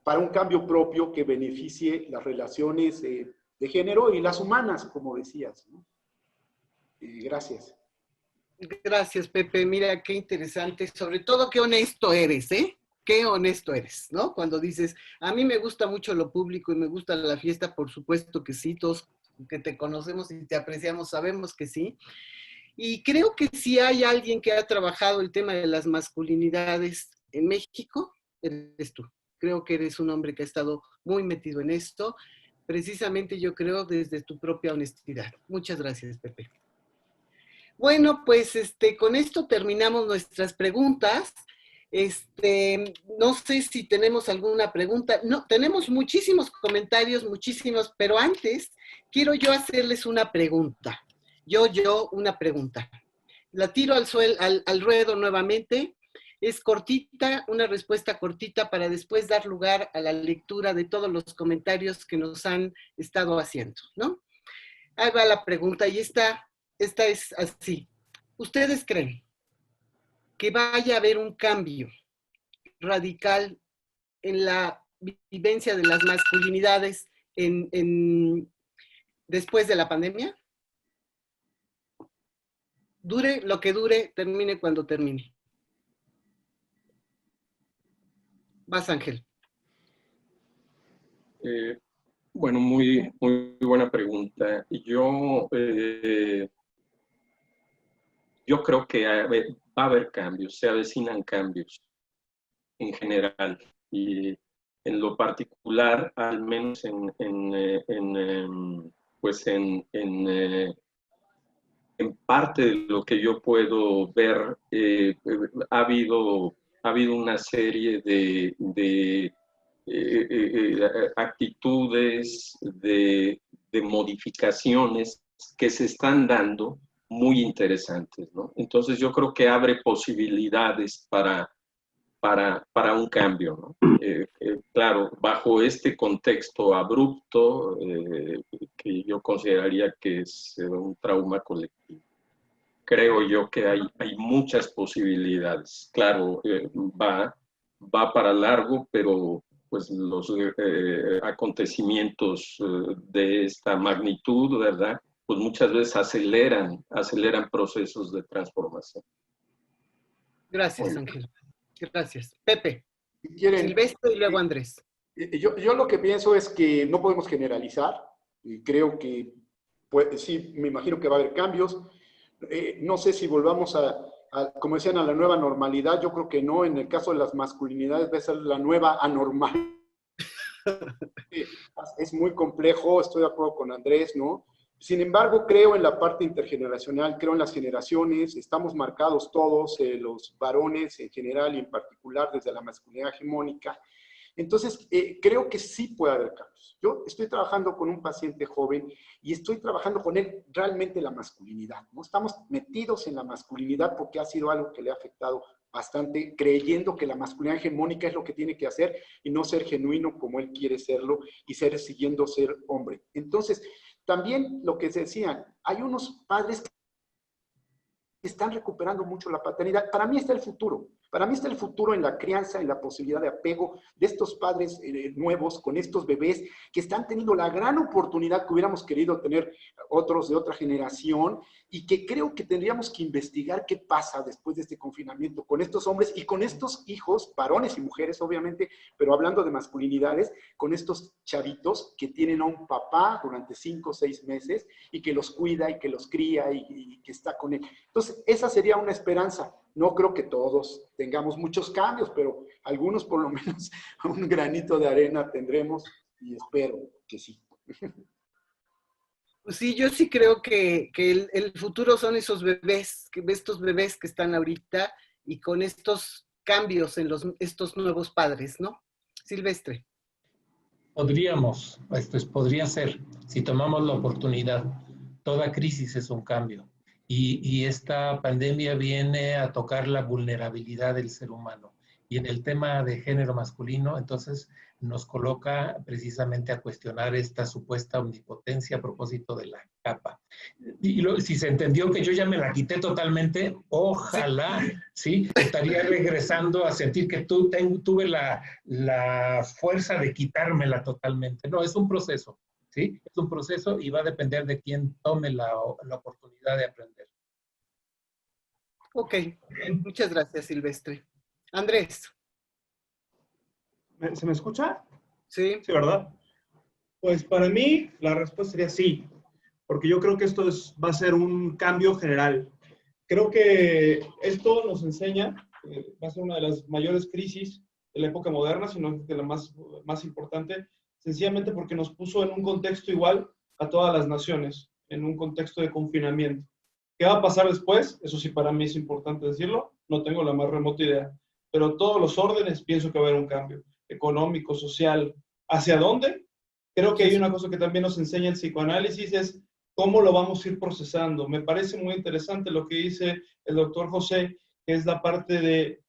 para un cambio propio que beneficie las relaciones de género y las humanas, como decías, ¿no? Gracias. Gracias, Pepe. Mira, qué interesante. Sobre todo, qué honesto eres, ¿eh? Qué honesto eres, ¿no? Cuando dices, a mí me gusta mucho lo público y me gusta la fiesta, por supuesto que sí, todos que te conocemos y te apreciamos sabemos que sí. Y creo que si hay alguien que ha trabajado el tema de las masculinidades en México, eres tú. Creo que eres un hombre que ha estado muy metido en esto, precisamente yo creo desde tu propia honestidad. Muchas gracias, Pepe. Bueno, pues con esto terminamos nuestras preguntas. No sé si tenemos alguna pregunta. No, tenemos muchísimos comentarios, muchísimos, pero antes quiero yo hacerles una pregunta. Una pregunta. La tiro al ruedo nuevamente. Es cortita, una respuesta cortita para después dar lugar a la lectura de todos los comentarios que nos han estado haciendo, ¿no? Ahí va la pregunta y esta es así. ¿Ustedes creen que vaya a haber un cambio radical en la vivencia de las masculinidades después de la pandemia? Dure lo que dure, termine cuando termine. Vas, Ángel. Bueno, muy buena pregunta. Yo creo que va a haber cambios, se avecinan cambios en general. Y en lo particular, al menos en parte de lo que yo puedo ver, ha habido una serie de actitudes, de modificaciones que se están dando muy interesantes, ¿no? Entonces yo creo que abre posibilidades para un cambio, ¿no? Claro, bajo este contexto abrupto, que yo consideraría que es un trauma colectivo. Creo yo que hay muchas posibilidades. Claro, va para largo, pero pues los acontecimientos de esta magnitud, ¿verdad? Pues muchas veces aceleran procesos de transformación. Gracias, Ángel. Gracias. Pepe, Si quieren, Silvestre y luego Andrés. yo lo que pienso es que no podemos generalizar, y creo que, pues, sí, me imagino que va a haber cambios. No sé si volvamos como decían, a la nueva normalidad. Yo creo que no. En el caso de las masculinidades va a ser la nueva anormal. Es muy complejo, estoy de acuerdo con Andrés, ¿no? Sin embargo, creo en la parte intergeneracional, creo en las generaciones, estamos marcados todos, los varones en general y en particular desde la masculinidad hegemónica. Entonces, creo que sí puede haber cambios. Yo estoy trabajando con un paciente joven y estoy trabajando con él realmente la masculinidad, ¿no? Estamos metidos en la masculinidad porque ha sido algo que le ha afectado bastante, creyendo que la masculinidad hegemónica es lo que tiene que hacer y no ser genuino como él quiere serlo y siguiendo ser hombre. Entonces, también lo que se decían, hay unos padres que están recuperando mucho la paternidad. Para mí está el futuro. Para mí está el futuro en la crianza, en la posibilidad de apego de estos padres nuevos con estos bebés que están teniendo la gran oportunidad que hubiéramos querido tener otros de otra generación y que creo que tendríamos que investigar qué pasa después de este confinamiento con estos hombres y con estos hijos, varones y mujeres obviamente, pero hablando de masculinidades, con estos chavitos que tienen a un papá durante 5 o 6 meses y que los cuida y que los cría y que está con él. Entonces, esa sería una esperanza. No creo que todos tengamos muchos cambios, pero algunos por lo menos un granito de arena tendremos y espero que sí. Pues sí, yo sí creo que el futuro son esos bebés, estos bebés que están ahorita y con estos cambios en estos nuevos padres, ¿no? Silvestre. Podría ser, si tomamos la oportunidad. Toda crisis es un cambio. Y esta pandemia viene a tocar la vulnerabilidad del ser humano. Y en el tema de género masculino, entonces nos coloca precisamente a cuestionar esta supuesta omnipotencia a propósito de la capa. Y si se entendió que yo ya me la quité totalmente, ojalá, ¿sí? Estaría regresando a sentir que tuve la fuerza de quitármela totalmente. No, es un proceso. ¿Sí? Es un proceso y va a depender de quién tome la oportunidad de aprender. Ok, muchas gracias, Silvestre. Andrés. ¿Se me escucha? Sí. Sí, ¿verdad? Pues para mí la respuesta sería sí, porque yo creo que esto va a ser un cambio general. Creo que esto nos enseña, va a ser una de las mayores crisis de la época moderna, sino de la más importante, sencillamente porque nos puso en un contexto igual a todas las naciones, en un contexto de confinamiento. ¿Qué va a pasar después? Eso sí, para mí es importante decirlo, no tengo la más remota idea, pero todos los órdenes pienso que va a haber un cambio, económico, social. ¿Hacia dónde? Creo que hay una cosa que también nos enseña el psicoanálisis, es cómo lo vamos a ir procesando. Me parece muy interesante lo que dice el doctor José, que es la parte de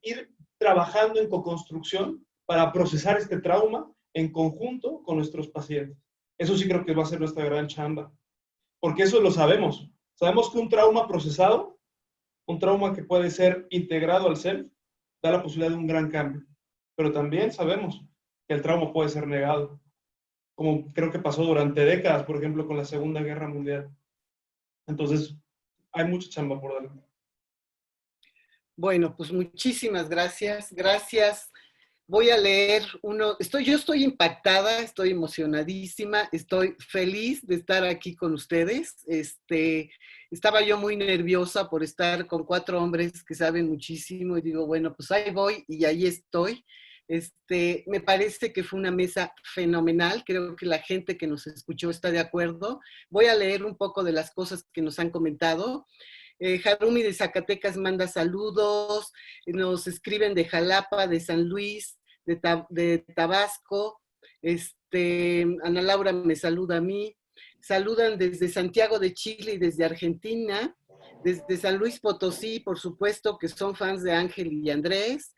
ir trabajando en coconstrucción para procesar este trauma en conjunto con nuestros pacientes. Eso sí creo que va a ser nuestra gran chamba, porque eso lo sabemos. Sabemos que un trauma procesado, un trauma que puede ser integrado al self, da la posibilidad de un gran cambio. Pero también sabemos que el trauma puede ser negado, como creo que pasó durante décadas, por ejemplo, con la Segunda Guerra Mundial. Entonces, hay mucha chamba por darle. Bueno, pues muchísimas gracias. Gracias. Voy a leer yo estoy impactada, estoy emocionadísima, estoy feliz de estar aquí con ustedes. Estaba yo muy nerviosa por estar con 4 hombres que saben muchísimo y digo, bueno, pues ahí voy y ahí estoy. Me parece que fue una mesa fenomenal, creo que la gente que nos escuchó está de acuerdo. Voy a leer un poco de las cosas que nos han comentado. Harumi de Zacatecas manda saludos, nos escriben de Jalapa, de San Luis, de Tabasco, Ana Laura me saluda a mí, saludan desde Santiago de Chile y desde Argentina, desde San Luis Potosí, por supuesto, que son fans de Ángel y Andrés,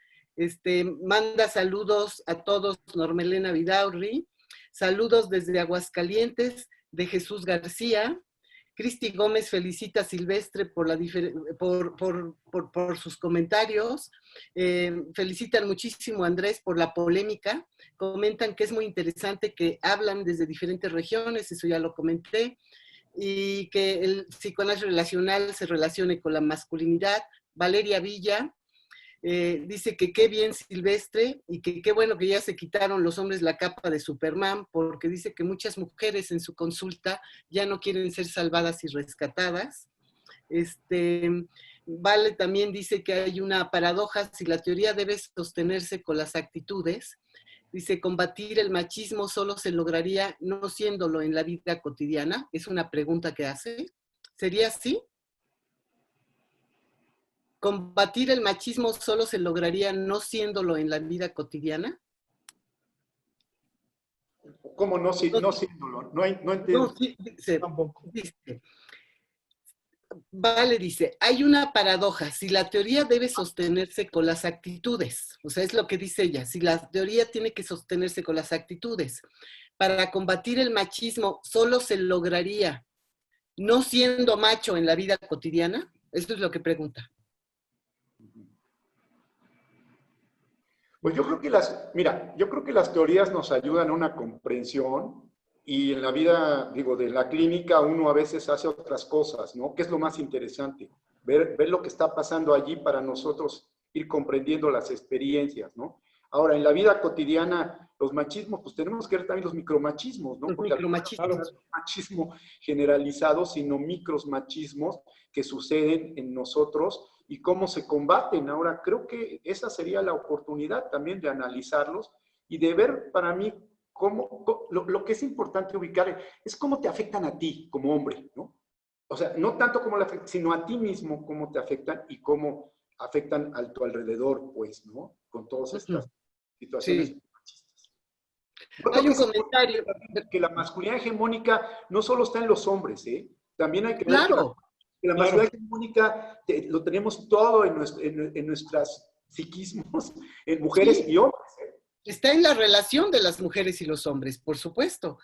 manda saludos a todos Normelena Vidaurri, saludos desde Aguascalientes de Jesús García, Cristi Gómez felicita a Silvestre por, por sus comentarios. Felicitan muchísimo a Andrés por la polémica. Comentan que es muy interesante que hablan desde diferentes regiones, eso ya lo comenté, y que el psicoanálisis relacional se relacione con la masculinidad. Valeria Villa dice que qué bien Silvestre y que qué bueno que ya se quitaron los hombres la capa de Superman, porque dice que muchas mujeres en su consulta ya no quieren ser salvadas y rescatadas. Vale también dice que hay una paradoja si la teoría debe sostenerse con las actitudes. Dice, combatir el machismo solo se lograría no siéndolo en la vida cotidiana. Es una pregunta que hace. ¿Sería así? ¿Combatir el machismo solo se lograría no siéndolo en la vida cotidiana? ¿Cómo no, no siéndolo? No entiendo. No, sí, dice, Vale dice, hay una paradoja, si la teoría debe sostenerse con las actitudes, o sea, es lo que dice ella, si la teoría tiene que sostenerse con las actitudes, para combatir el machismo solo se lograría no siendo macho en la vida cotidiana, eso es lo que pregunta. Pues yo creo que yo creo que las teorías nos ayudan a una comprensión y en la vida, digo, de la clínica uno a veces hace otras cosas, ¿no? ¿Qué es lo más interesante? Ver lo que está pasando allí para nosotros ir comprendiendo las experiencias, ¿no? Ahora, en la vida cotidiana, los machismos, pues tenemos que ver también los micromachismos, ¿no? Porque no es un machismo generalizado, sino micromachismos que suceden en nosotros y cómo se combaten. Ahora, creo que esa sería la oportunidad también de analizarlos y de ver para mí lo que es importante ubicar es cómo te afectan a ti como hombre, ¿no? O sea, no tanto como sino a ti mismo, cómo te afectan y cómo afectan a tu alrededor, pues, ¿no? Con todas estas situaciones sí. machistas. Hay un comentario. Que la masculinidad hegemónica no solo está en los hombres, ¿eh? También hay que ver que la masculinidad hegemónica lo tenemos todo en nuestras psiquismos, en mujeres y hombres, ¿eh? Está en la relación de las mujeres y los hombres, por supuesto.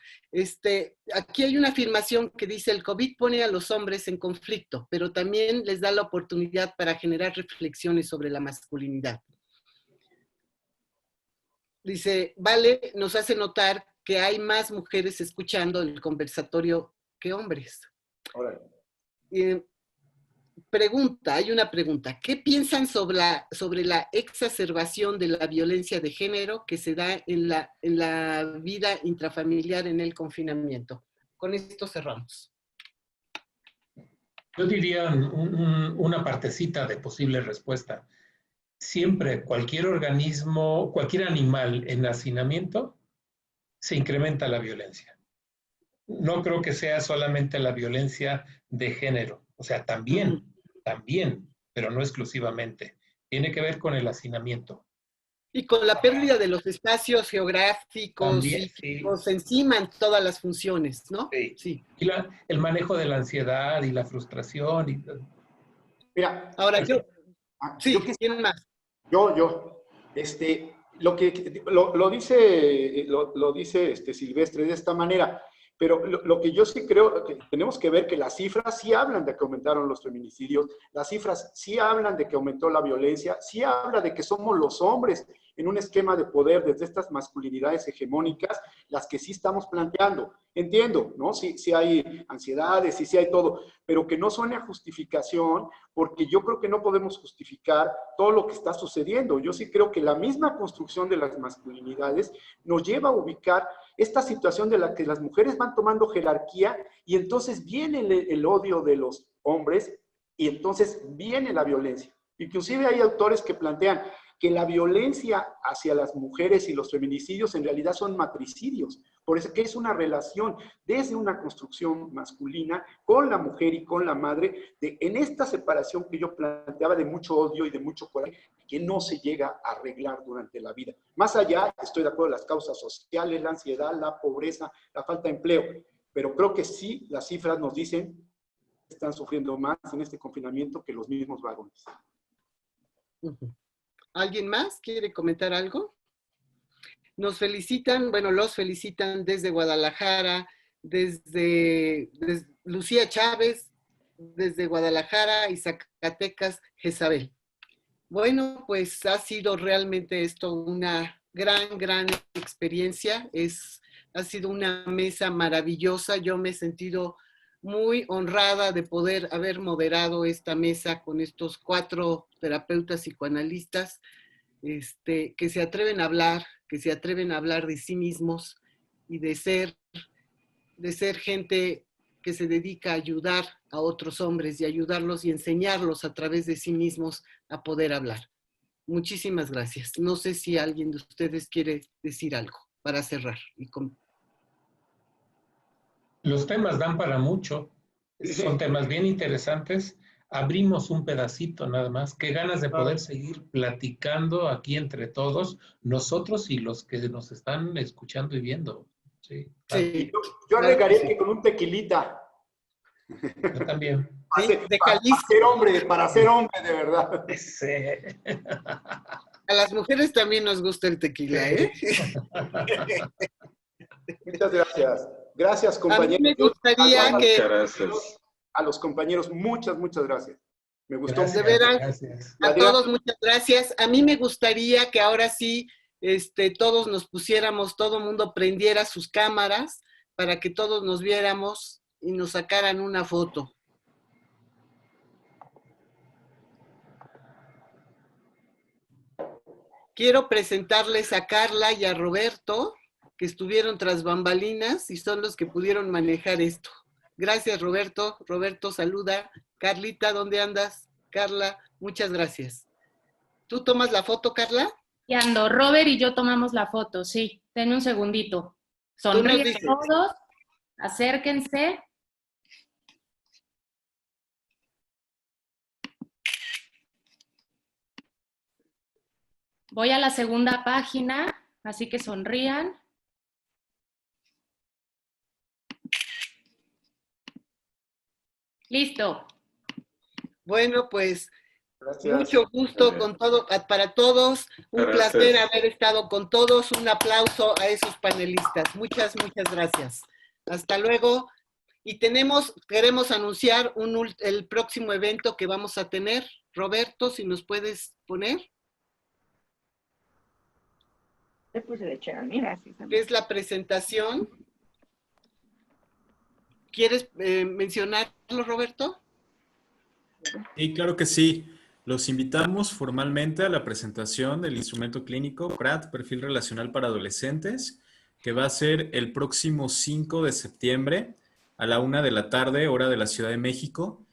Aquí hay una afirmación que dice, el COVID pone a los hombres en conflicto, pero también les da la oportunidad para generar reflexiones sobre la masculinidad. Dice, Vale nos hace notar que hay más mujeres escuchando el conversatorio que hombres. Hay una pregunta. ¿Qué piensan sobre la exacerbación de la violencia de género que se da en la vida intrafamiliar en el confinamiento? Con esto cerramos. Yo diría una partecita de posible respuesta. Siempre cualquier organismo, cualquier animal en hacinamiento, se incrementa la violencia. No creo que sea solamente la violencia de género. O sea, también, pero no exclusivamente. Tiene que ver con el hacinamiento. Y con la pérdida de los espacios geográficos, también, psíquicos, se enciman todas las funciones, ¿no? Sí. Y el manejo de la ansiedad y la frustración. Y... Mira, ahora ¿quién más? Lo dice Silvestre de esta manera, pero lo que yo sí creo que tenemos que ver que las cifras sí hablan de que aumentaron los feminicidios, las cifras sí hablan de que aumentó la violencia, sí habla de que somos los hombres en un esquema de poder desde estas masculinidades hegemónicas las que sí estamos planteando. Entiendo, ¿no? Sí hay ansiedades, sí hay todo, pero que no suene a justificación, porque yo creo que no podemos justificar todo lo que está sucediendo. Yo sí creo que la misma construcción de las masculinidades nos lleva a ubicar esta situación de la que las mujeres van tomando jerarquía y entonces viene el odio de los hombres y entonces viene la violencia. Inclusive hay autores que plantean que la violencia hacia las mujeres y los feminicidios en realidad son matricidios. Por eso que es una relación desde una construcción masculina con la mujer y con la madre, en esta separación que yo planteaba de mucho odio y de mucho coraje, que no se llega a arreglar durante la vida. Más allá, estoy de acuerdo, las causas sociales, la ansiedad, la pobreza, la falta de empleo, pero creo que sí, las cifras nos dicen que están sufriendo más en este confinamiento que los mismos varones. ¿Alguien más quiere comentar algo? Nos felicitan, los felicitan desde Guadalajara, desde Lucía Chávez, desde Guadalajara y Zacatecas, Jezabel. Bueno, pues ha sido realmente esto una gran experiencia. Ha sido una mesa maravillosa. Yo me he sentido muy honrada de poder haber moderado esta mesa con estos 4 terapeutas psicoanalistas que se atreven a hablar, de sí mismos y de ser gente que se dedica a ayudar a otros hombres y ayudarlos y enseñarlos a través de sí mismos a poder hablar. Muchísimas gracias. No sé si alguien de ustedes quiere decir algo para cerrar. Los temas dan para mucho. Son temas bien interesantes. Abrimos un pedacito nada más. Qué ganas de poder seguir platicando aquí entre todos, nosotros y los que nos están escuchando y viendo. Sí, claro. Sí. Yo agregaría que con un tequilita. Yo también. Para ser hombre, de verdad. Sí. A las mujeres también nos gusta el tequila, ¿eh? Muchas gracias. Gracias, compañeros. A mí me gustaría que... Muchas gracias. A los compañeros, muchas gracias. Me gustó. Gracias, de veras, gracias. a todos muchas gracias. A mí me gustaría que ahora sí todos nos pusiéramos, todo el mundo prendiera sus cámaras para que todos nos viéramos y nos sacaran una foto. Quiero presentarles a Carla y a Roberto, que estuvieron tras bambalinas y son los que pudieron manejar esto. Gracias, Roberto. Roberto, saluda. Carlita, ¿dónde andas? Carla, muchas gracias. ¿Tú tomas la foto, Carla? Y ando, Robert y yo tomamos la foto, sí. Denme un segundito. Sonríen todos, acérquense. Voy a la segunda página, así que sonrían. Listo. Bueno, pues Gracias. mucho gusto con todo, para todos. Un placer haber estado con todos. Un aplauso a esos panelistas. Muchas gracias. Hasta luego. Y queremos anunciar el próximo evento que vamos a tener. Roberto, si nos puedes poner. ¿Qué es la presentación? ¿Quieres mencionarlo, Roberto? Sí, claro que sí. Los invitamos formalmente a la presentación del instrumento clínico PRAT, Perfil Relacional para Adolescentes, que va a ser el próximo 5 de septiembre a la 1 de la tarde, hora de la Ciudad de México.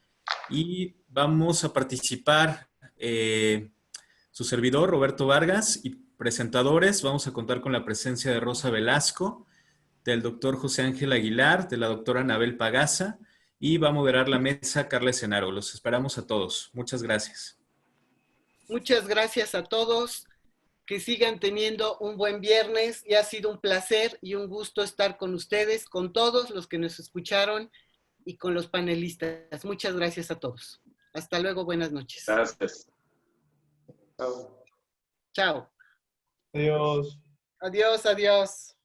Y vamos a participar su servidor, Roberto Vargas, y presentadores. Vamos a contar con la presencia de Rosa Velasco, del doctor José Ángel Aguilar, de la doctora Anabel Pagaza, y va a moderar la mesa Carla Escenaro. Los esperamos a todos. Muchas gracias. Muchas gracias a todos. Que sigan teniendo un buen viernes y ha sido un placer y un gusto estar con ustedes, con todos los que nos escucharon y con los panelistas. Muchas gracias a todos. Hasta luego, buenas noches. Gracias. Chao. Chao. Adiós. Adiós, adiós.